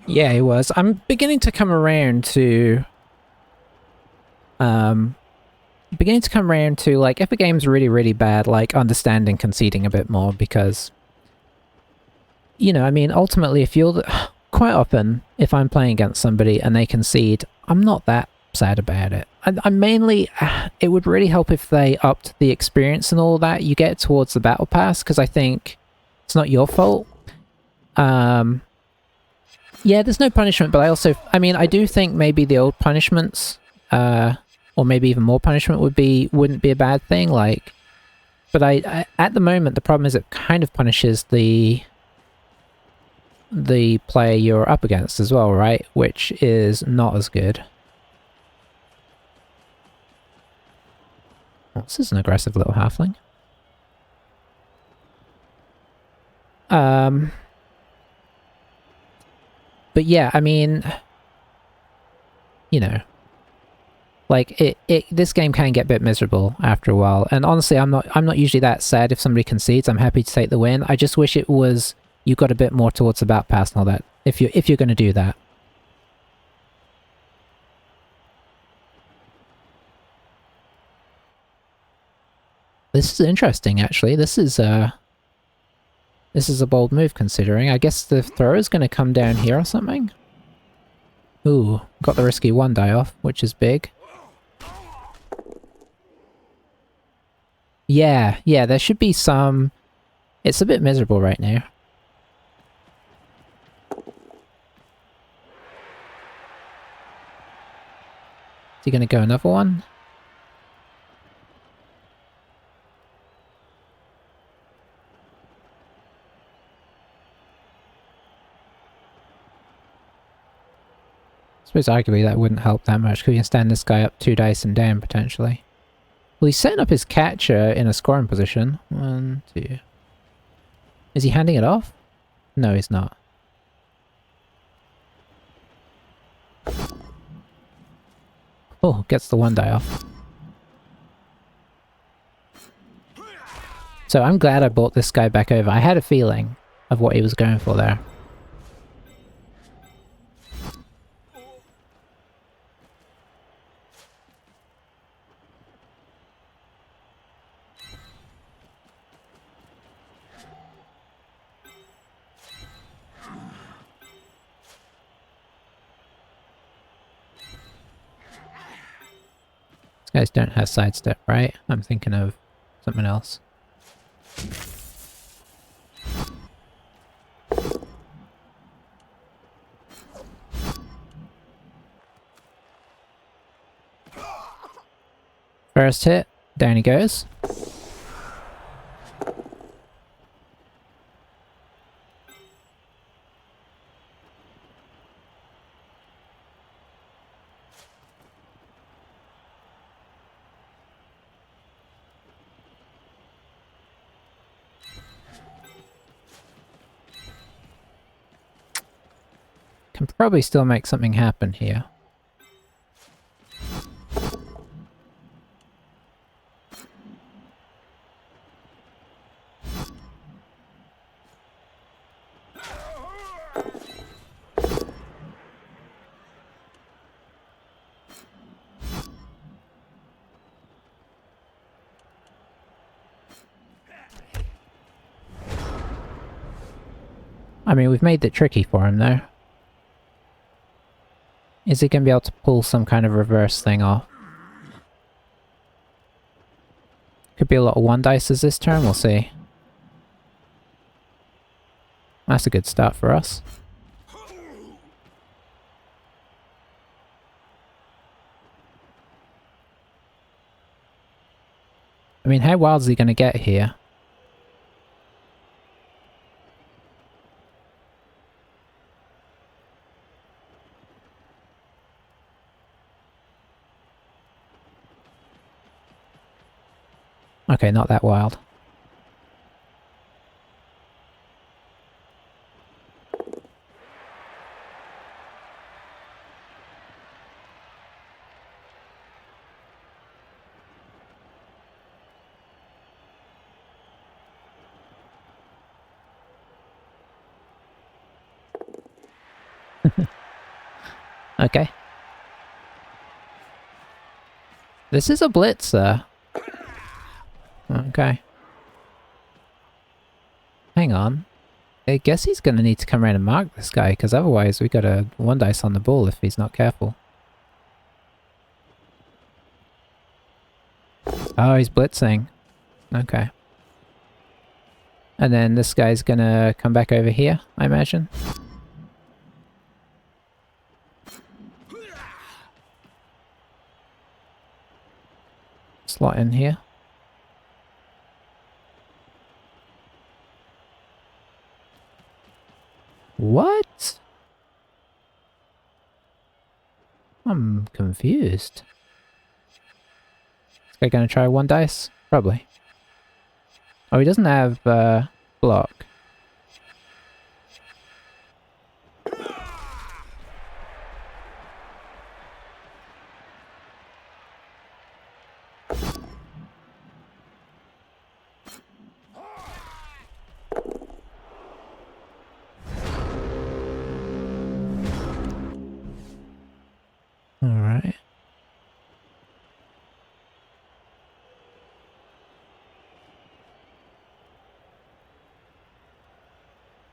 Yeah, he was. I'm beginning to come around to... like, if a game's really, really bad, like, understanding conceding a bit more, because... You know, I mean, ultimately, if you're... Quite often, if I'm playing against somebody and they concede, I'm not that sad about it. I'm mainly... It would really help if they upped the experience and all that you get towards the battle pass, because I think it's not your fault. Yeah, there's no punishment, but I mean, I do think maybe the old punishments, or maybe even more punishment wouldn't be a bad thing, like... But I at the moment, the problem is it kind of punishes the player you're up against as well, right? Which is not as good. Oh, this is an aggressive little halfling. But yeah, I mean, you know, like this game can get a bit miserable after a while. And honestly, I'm not usually that sad if somebody concedes. I'm happy to take the win. I just wish it was you got a bit more towards the Battle Pass and all that. If you're going to do that. This is interesting, actually. This is a bold move, considering. I guess the throw is going to come down here or something. Ooh, got the risky 1 die off, which is big. Yeah, there should be some... It's a bit miserable right now. Is he going to go another one? I suppose arguably that wouldn't help that much, because we can stand this guy up 2 dice and down, potentially. Well, he's setting up his catcher in a scoring position. 1, 2... Is he handing it off? No, he's not. Oh, gets the 1 die off. So I'm glad I brought this guy back over. I had a feeling of what he was going for there. These guys don't have sidestep, right? I'm thinking of something else. First hit, down he goes. Can probably still make something happen here. I mean, we've made it tricky for him, though. Is he going to be able to pull some kind of reverse thing off? Could be a lot of 1 dices this turn, we'll see. That's a good start for us. I mean, how wild is he going to get here? Okay, not that wild. Okay. This is a blitzer. Okay. Hang on. I guess he's gonna need to come around and mark this guy, because otherwise we got a 1 dice on the ball if he's not careful. Oh, he's blitzing. Okay. And then this guy's gonna come back over here, I imagine. Slot in here. What? I'm confused. Is this guy gonna try 1 dice? Probably. Oh, he doesn't have block.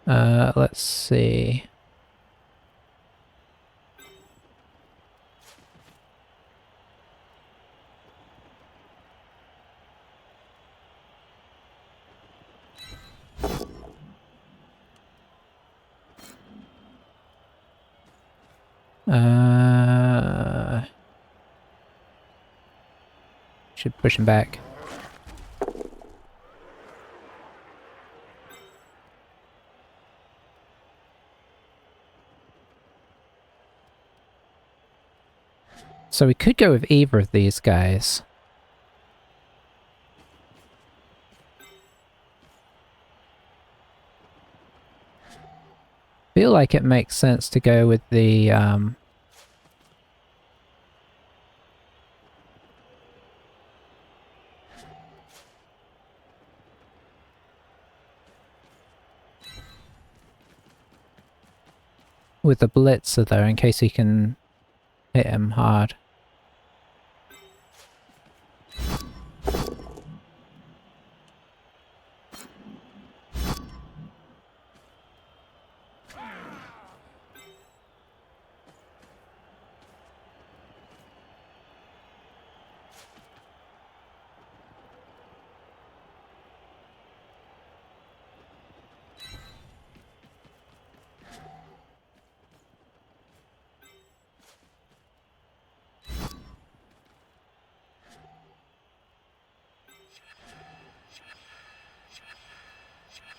Let's see. Should push him back. So we could go with either of these guys. Feel like it makes sense to go with the blitzer though, in case he can hit him hard.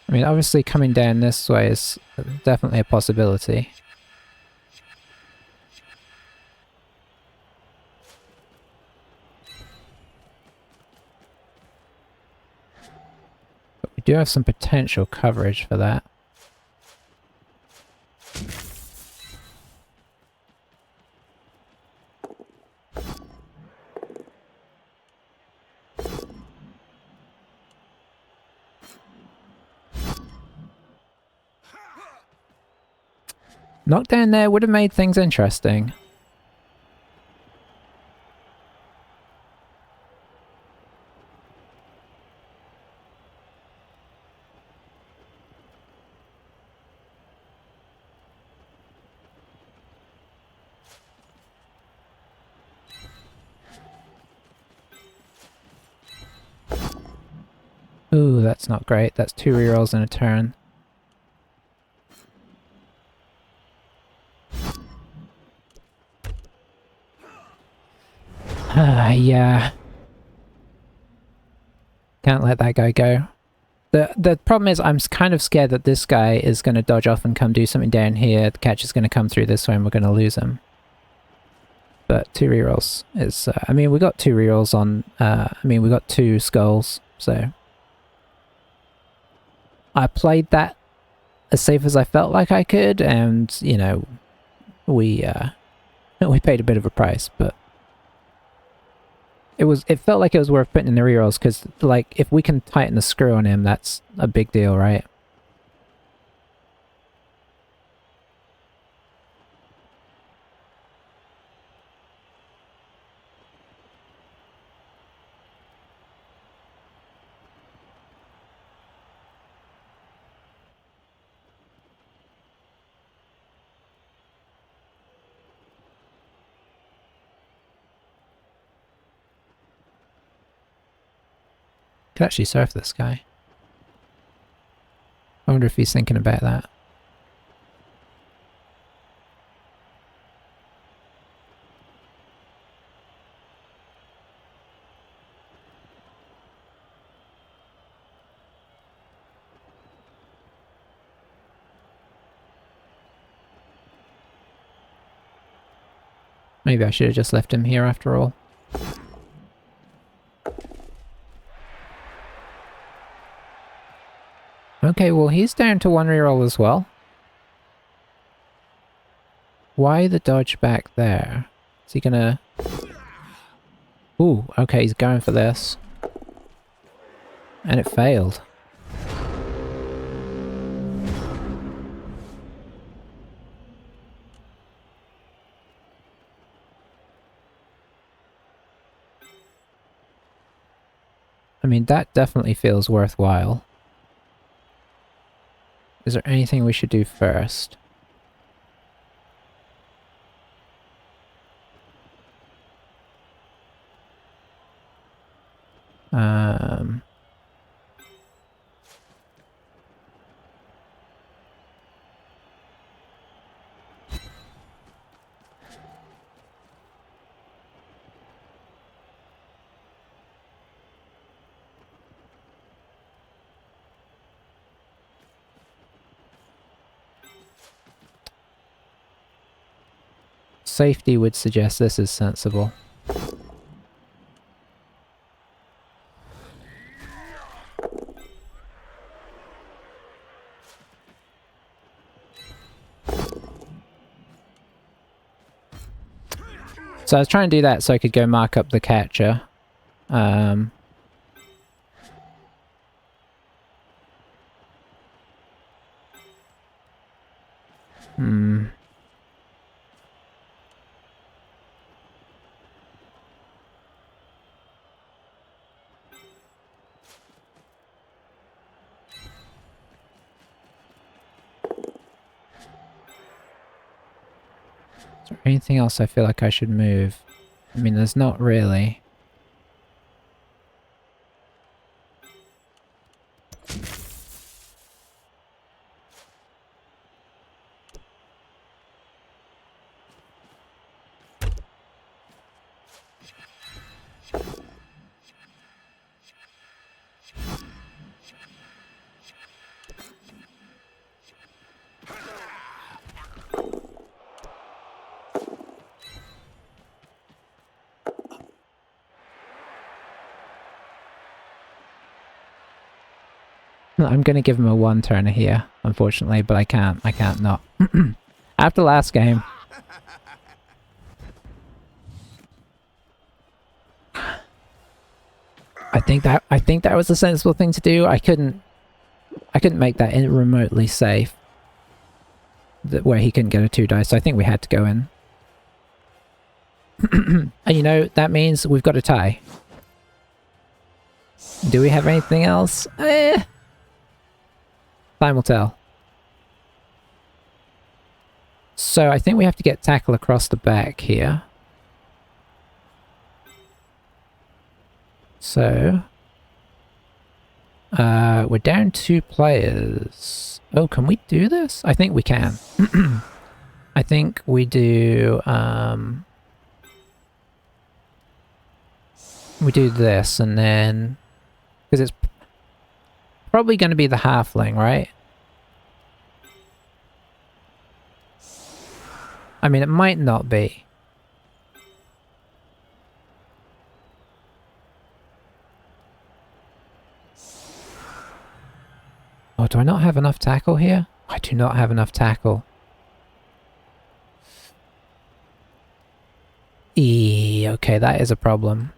I mean, obviously coming down this way is definitely a possibility. But we do have some potential coverage for that. Knockdown there would have made things interesting. Ooh, that's not great. That's 2 rerolls in a turn. Yeah. Can't let that guy go. The problem is I'm kind of scared that this guy is going to dodge off and come do something down here. The catch is going to come through this way and we're going to lose him. But 2 rerolls is... I mean, we got 2 rerolls on... I mean, we got 2 skulls, so... I played that as safe as I felt like I could, and, you know, we paid a bit of a price, but... It felt like it was worth putting in the rerolls, because, like, if we can tighten the screw on him, that's a big deal, right? Could actually surf this guy. I wonder if he's thinking about that. Maybe I should have just left him here after all. Okay, well he's down to 1 reroll as well. Why the dodge back there? Is he gonna... Ooh, okay, he's going for this. And it failed. I mean, that definitely feels worthwhile. Is there anything we should do first? Safety would suggest this is sensible. So I was trying to do that so I could go mark up the catcher. Hmm. Is there anything else I feel like I should move? I mean, there's not really. I'm going to give him a one-turner here, unfortunately, but I can't not. After last game. I think that was the sensible thing to do. I couldn't make that remotely safe. Where he couldn't get a 2 dice, so I think we had to go in. And you know, that means we've got a tie. Do we have anything else? Time will tell. So I think we have to get tackle across the back here. So we're down 2 players. Oh, can we do this? I think we can. I think we do this, and then because it's probably going to be the halfling, right? I mean, it might not be. Oh, do I not have enough tackle here? I do not have enough tackle. Okay, that is a problem.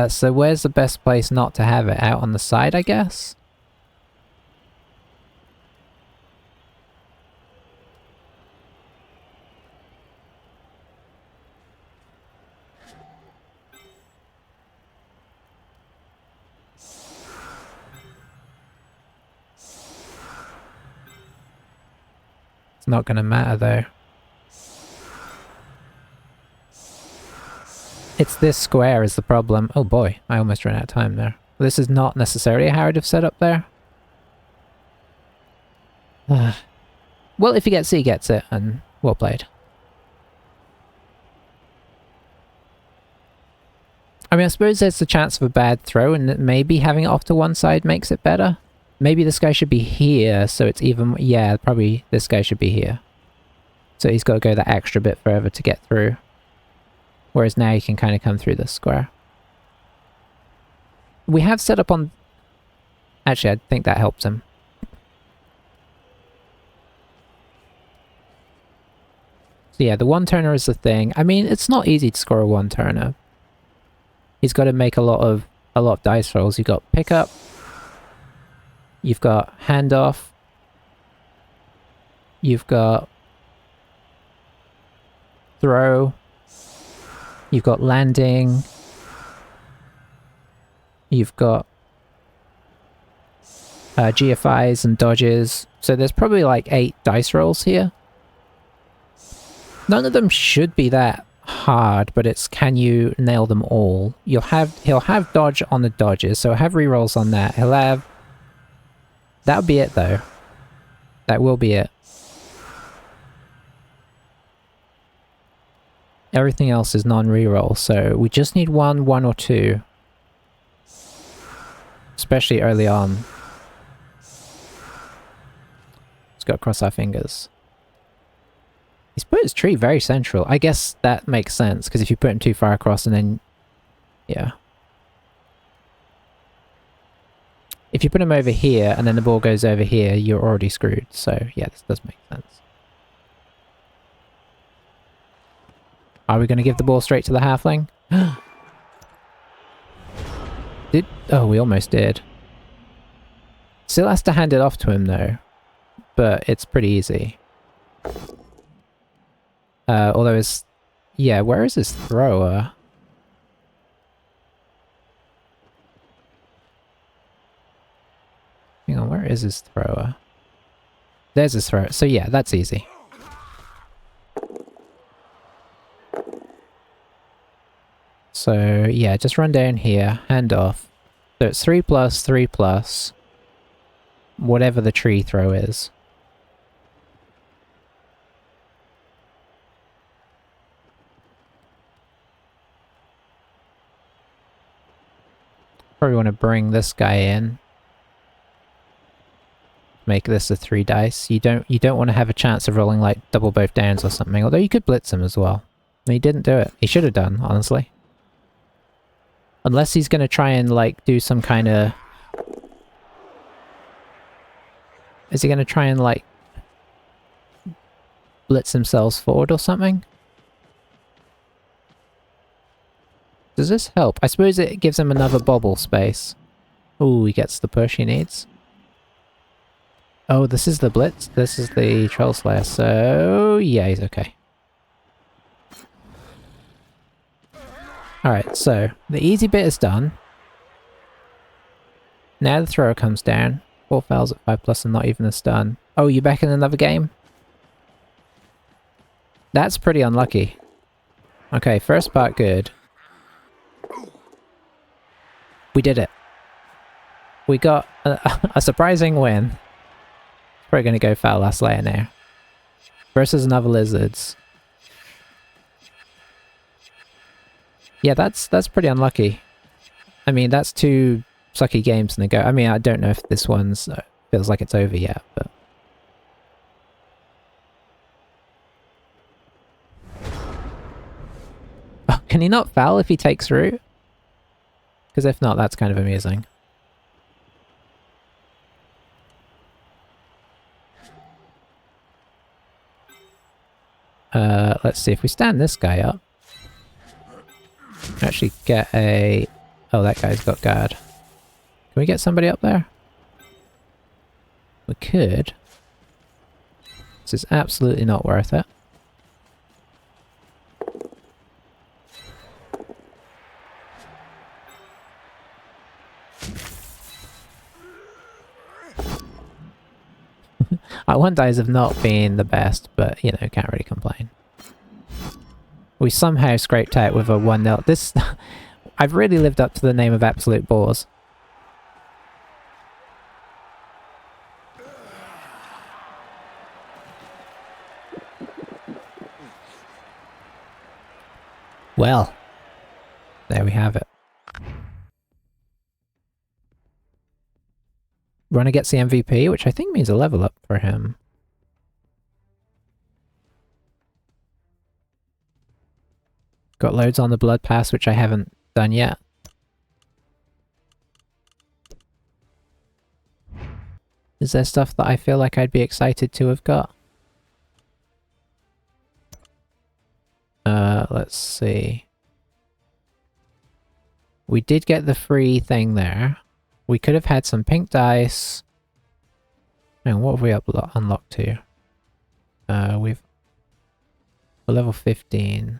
So where's the best place not to have it? Out on the side, I guess? It's not gonna matter though. It's this square is the problem. Oh boy, I almost ran out of time there. This is not necessarily a Harrod set up there. Well, if he gets it, he gets it, and well played. I mean, I suppose there's the chance of a bad throw, and that maybe having it off to one side makes it better. Maybe this guy should be here, so it's even... Yeah, probably this guy should be here. So he's got to go that extra bit further to get through. Whereas now you can kind of come through this square. We have set up on... Actually, I think that helps him. So yeah, the one-turner is the thing. I mean, it's not easy to score a one-turner. He's got to make a lot of dice rolls. You've got pickup. You've got handoff. You've got... throw. You've got landing. You've got GFIs and dodges. So there's probably like 8 dice rolls here. None of them should be that hard, but it's can you nail them all? He'll have dodge on the dodges, so he'll have rerolls on that. He'll have... That'll be it though. That will be it. Everything else is non-reroll, so we just need one or two. Especially early on. Just gotta cross our fingers. He's put his tree very central. I guess that makes sense, because if you put him too far across and then... Yeah. If you put him over here and then the ball goes over here, you're already screwed. So yeah, this does make sense. Are we going to give the ball straight to the halfling? Oh, we almost did. Still has to hand it off to him though. But it's pretty easy. Although his... Yeah, where is his thrower? Hang on, where is his thrower? There's his thrower. So yeah, that's easy. So yeah, just run down here, hand off. So it's 3+, 3+, whatever the tree throw is. Probably want to bring this guy in. Make this a 3 dice. You don't want to have a chance of rolling like double both downs or something, although you could blitz him as well. And he didn't do it. He should have done, honestly. Unless he's going to try and like do some kind of... Is he going to try and like blitz himself forward or something? Does this help? I suppose it gives him another bobble space. Ooh, he gets the push he needs. Oh, this is the blitz. This is the Troll Slayer, so yeah, he's okay. Alright, so the easy bit is done. Now the thrower comes down. 4 fouls at 5+ and not even a stun. Oh, you back in another game? That's pretty unlucky. Okay, first part good. We did it. We got a surprising win. Probably going to go foul last layer now. Versus another lizards. Yeah, that's pretty unlucky. I mean, that's 2 sucky games in a go. I mean, I don't know if this one's feels like it's over yet, but... Oh, can he not foul if he takes root? Because if not, that's kind of amusing. Let's see, if we stand this guy up... Actually get a... Oh, that guy's got guard. Can we get somebody up there? We could. This is absolutely not worth it. Our one dies have not been the best, but, you know, can't really complain. We somehow scraped out with a 1-0. This... I've really lived up to the name of absolute bores. Well, there we have it. Runner gets the MVP, which I think means a level up for him. Got loads on the blood pass, which I haven't done yet. Is there stuff that I feel like I'd be excited to have got? Let's see. We did get the free thing there. We could have had some pink dice. And what have we unlocked here? We've... We're level 15.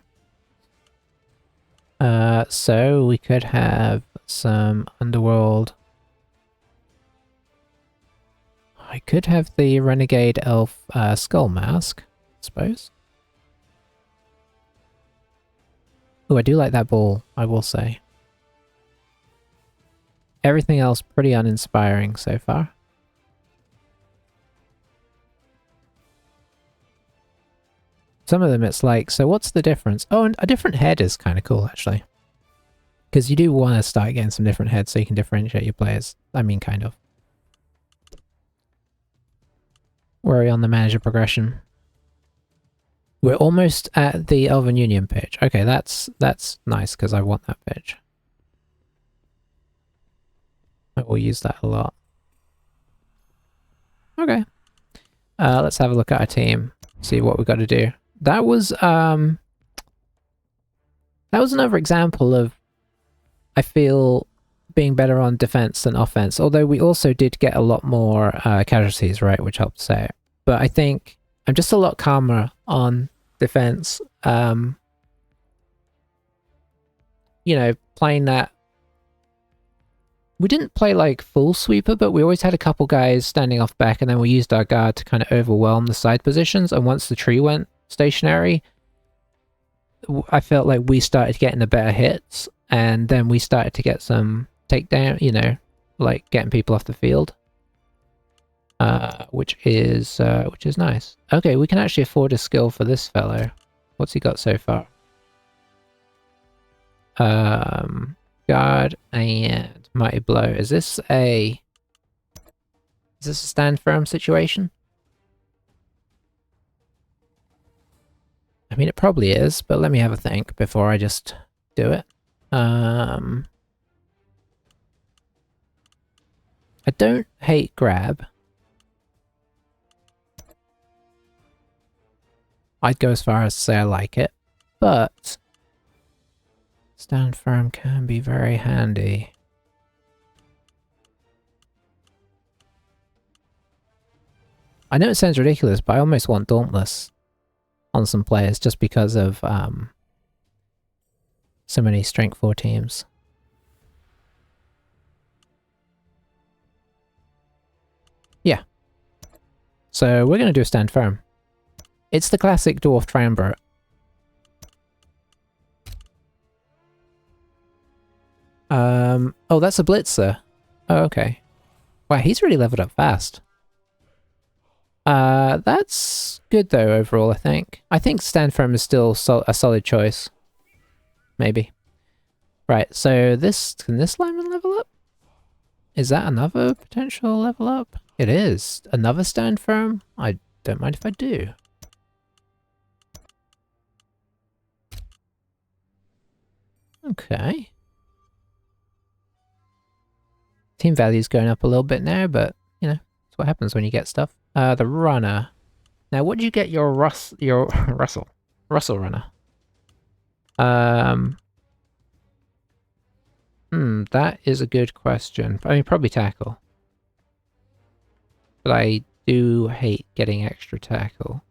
So we could have some underworld. I could have the renegade elf skull mask, I suppose. Oh, I do like that ball, I will say. Everything else pretty uninspiring so far. Some of them it's like, so what's the difference? Oh, and a different head is kind of cool, actually. Because you do want to start getting some different heads so you can differentiate your players. I mean, kind of. Where are we on the manager progression? We're almost at the Elven Union page. Okay, that's nice, because I want that page. I will use that a lot. Okay. Let's have a look at our team. See what we've got to do. That was another example of, I feel, being better on defense than offense, although we also did get a lot more casualties, right, which helped say it. But I think I'm just a lot calmer on defense. You know, playing that. We didn't play like full sweeper, but we always had a couple guys standing off back, and then we used our guard to kind of overwhelm the side positions, and once the tree went stationary, I felt like we started getting the better hits, and then we started to get some takedown, you know, like getting people off the field. Which is nice. Okay, we can actually afford a skill for this fellow. What's he got so far? Guard and Mighty Blow. Is this a stand firm situation? I mean, it probably is, but let me have a think before I just do it. I don't hate grab. I'd go as far as to say I like it, but stand firm can be very handy. I know it sounds ridiculous, but I almost want Dauntless on some players just because of so many strength 4 teams. Yeah. So we're going to do a stand firm. It's the classic Dwarf Triumvirate. Oh, that's a Blitzer. Oh, okay. Wow, he's really leveled up fast. That's good though, overall, I think. I think stand firm is still a solid choice. Maybe. Right, so can this lineman level up? Is that another potential level up? It is. Another stand firm? I don't mind if I do. Okay. Team value's going up a little bit now, but, you know, that's what happens when you get stuff. The runner. Now, what did you get your Russell runner? That is a good question. I mean, probably tackle. But I do hate getting extra tackle.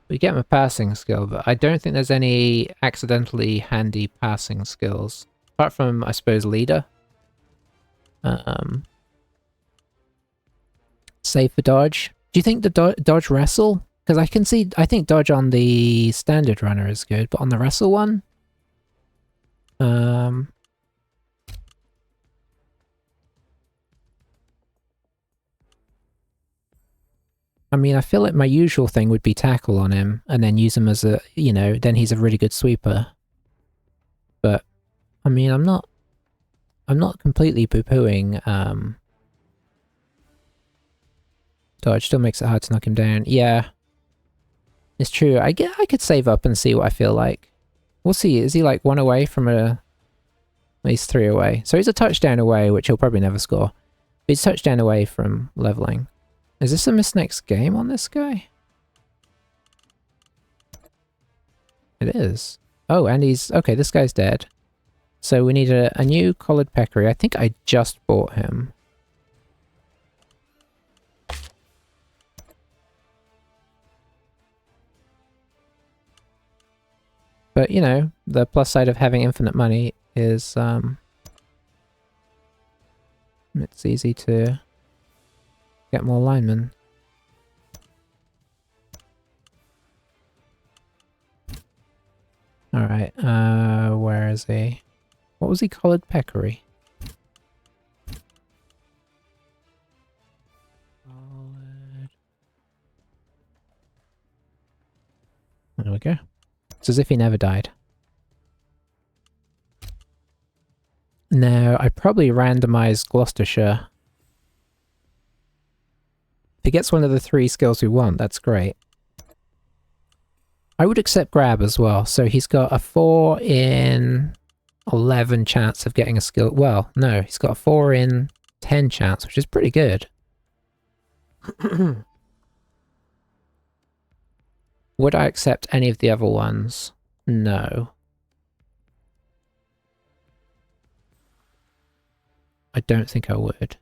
We get him a passing skill, but I don't think there's any accidentally handy passing skills. Apart from, I suppose, leader. Save for dodge. Do you think the dodge wrestle? Because I think dodge on the standard runner is good, but on the wrestle one? I mean, I feel like my usual thing would be tackle on him, and then use him as a, you know, then he's a really good sweeper. But, I mean, I'm not completely poo-pooing, dodge still makes it hard to knock him down. Yeah. It's true. I could save up and see what I feel like. We'll see. Is he like 1 away from a... He's 3 away. So he's a touchdown away, which he'll probably never score. But he's a touchdown away from leveling. Is this a miss next game on this guy? It is. Oh, and he's... Okay, this guy's dead. So we need a new collared peccary. I think I just bought him. But, you know, the plus side of having infinite money is, it's easy to get more linemen. Alright, where is he? What was he collared peccary? There we go. It's as if he never died. No, I probably randomized Gloucestershire. If he gets one of the 3 skills we want, that's great. I would accept grab as well, so he's got a 4 in 11 chance of getting a skill. Well, no, he's got a 4 in 10 chance, which is pretty good. Would I accept any of the other ones? No. I don't think I would.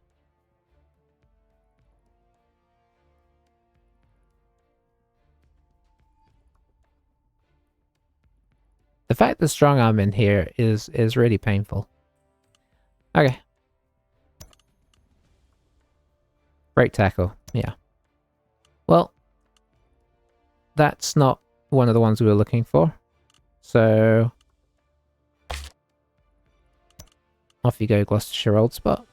The fact that strong arm in here is really painful. Okay. Break tackle, yeah. Well, that's not one of the ones we were looking for. So off you go, Gloucestershire Old Spot.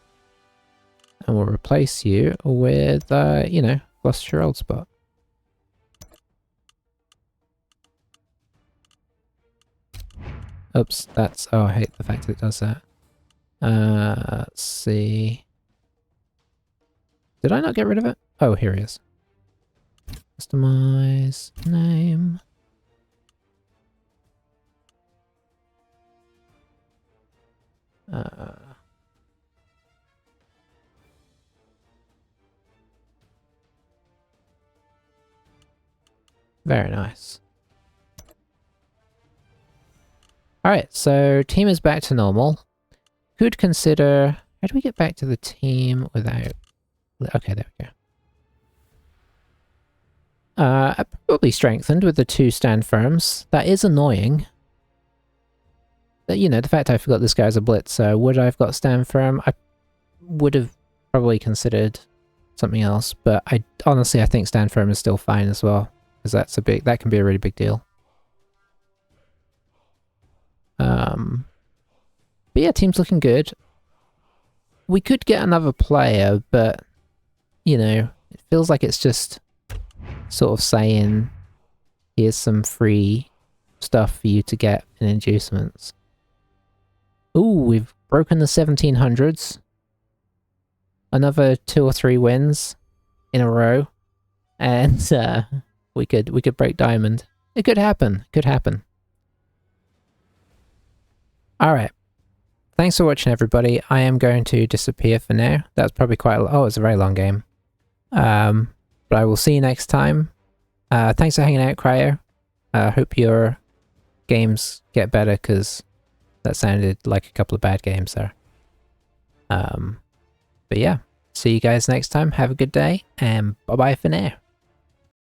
And we'll replace you with, you know, Gloucestershire Old Spot. Oops, that's... oh, I hate the fact it does that. Let's see... Did I not get rid of it? Oh, here he is. Customize name. Very nice. Alright, so team is back to normal. Could consider... How do we get back to the team without... Okay, there we go. Probably strengthened with the 2 stand firms. That is annoying. You know, the fact I forgot this guy's a blitzer. Would I have got stand firm? I would have probably considered something else, but honestly I think stand firm is still fine as well, because that can be a really big deal. But yeah, team's looking good. We could get another player, but you know, it feels like it's just sort of saying, here's some free stuff for you to get in inducements. Ooh, we've broken the 1700s. Another 2 or 3 wins in a row. And we could break diamond. It could happen. Could happen. Alright. Thanks for watching, everybody. I am going to disappear for now. That's probably quite a... oh, it's a very long game. But I will see you next time. Thanks for hanging out, Cryo. Hope your games get better, because that sounded like a couple of bad games there. But yeah, see you guys next time. Have a good day, and bye-bye for now.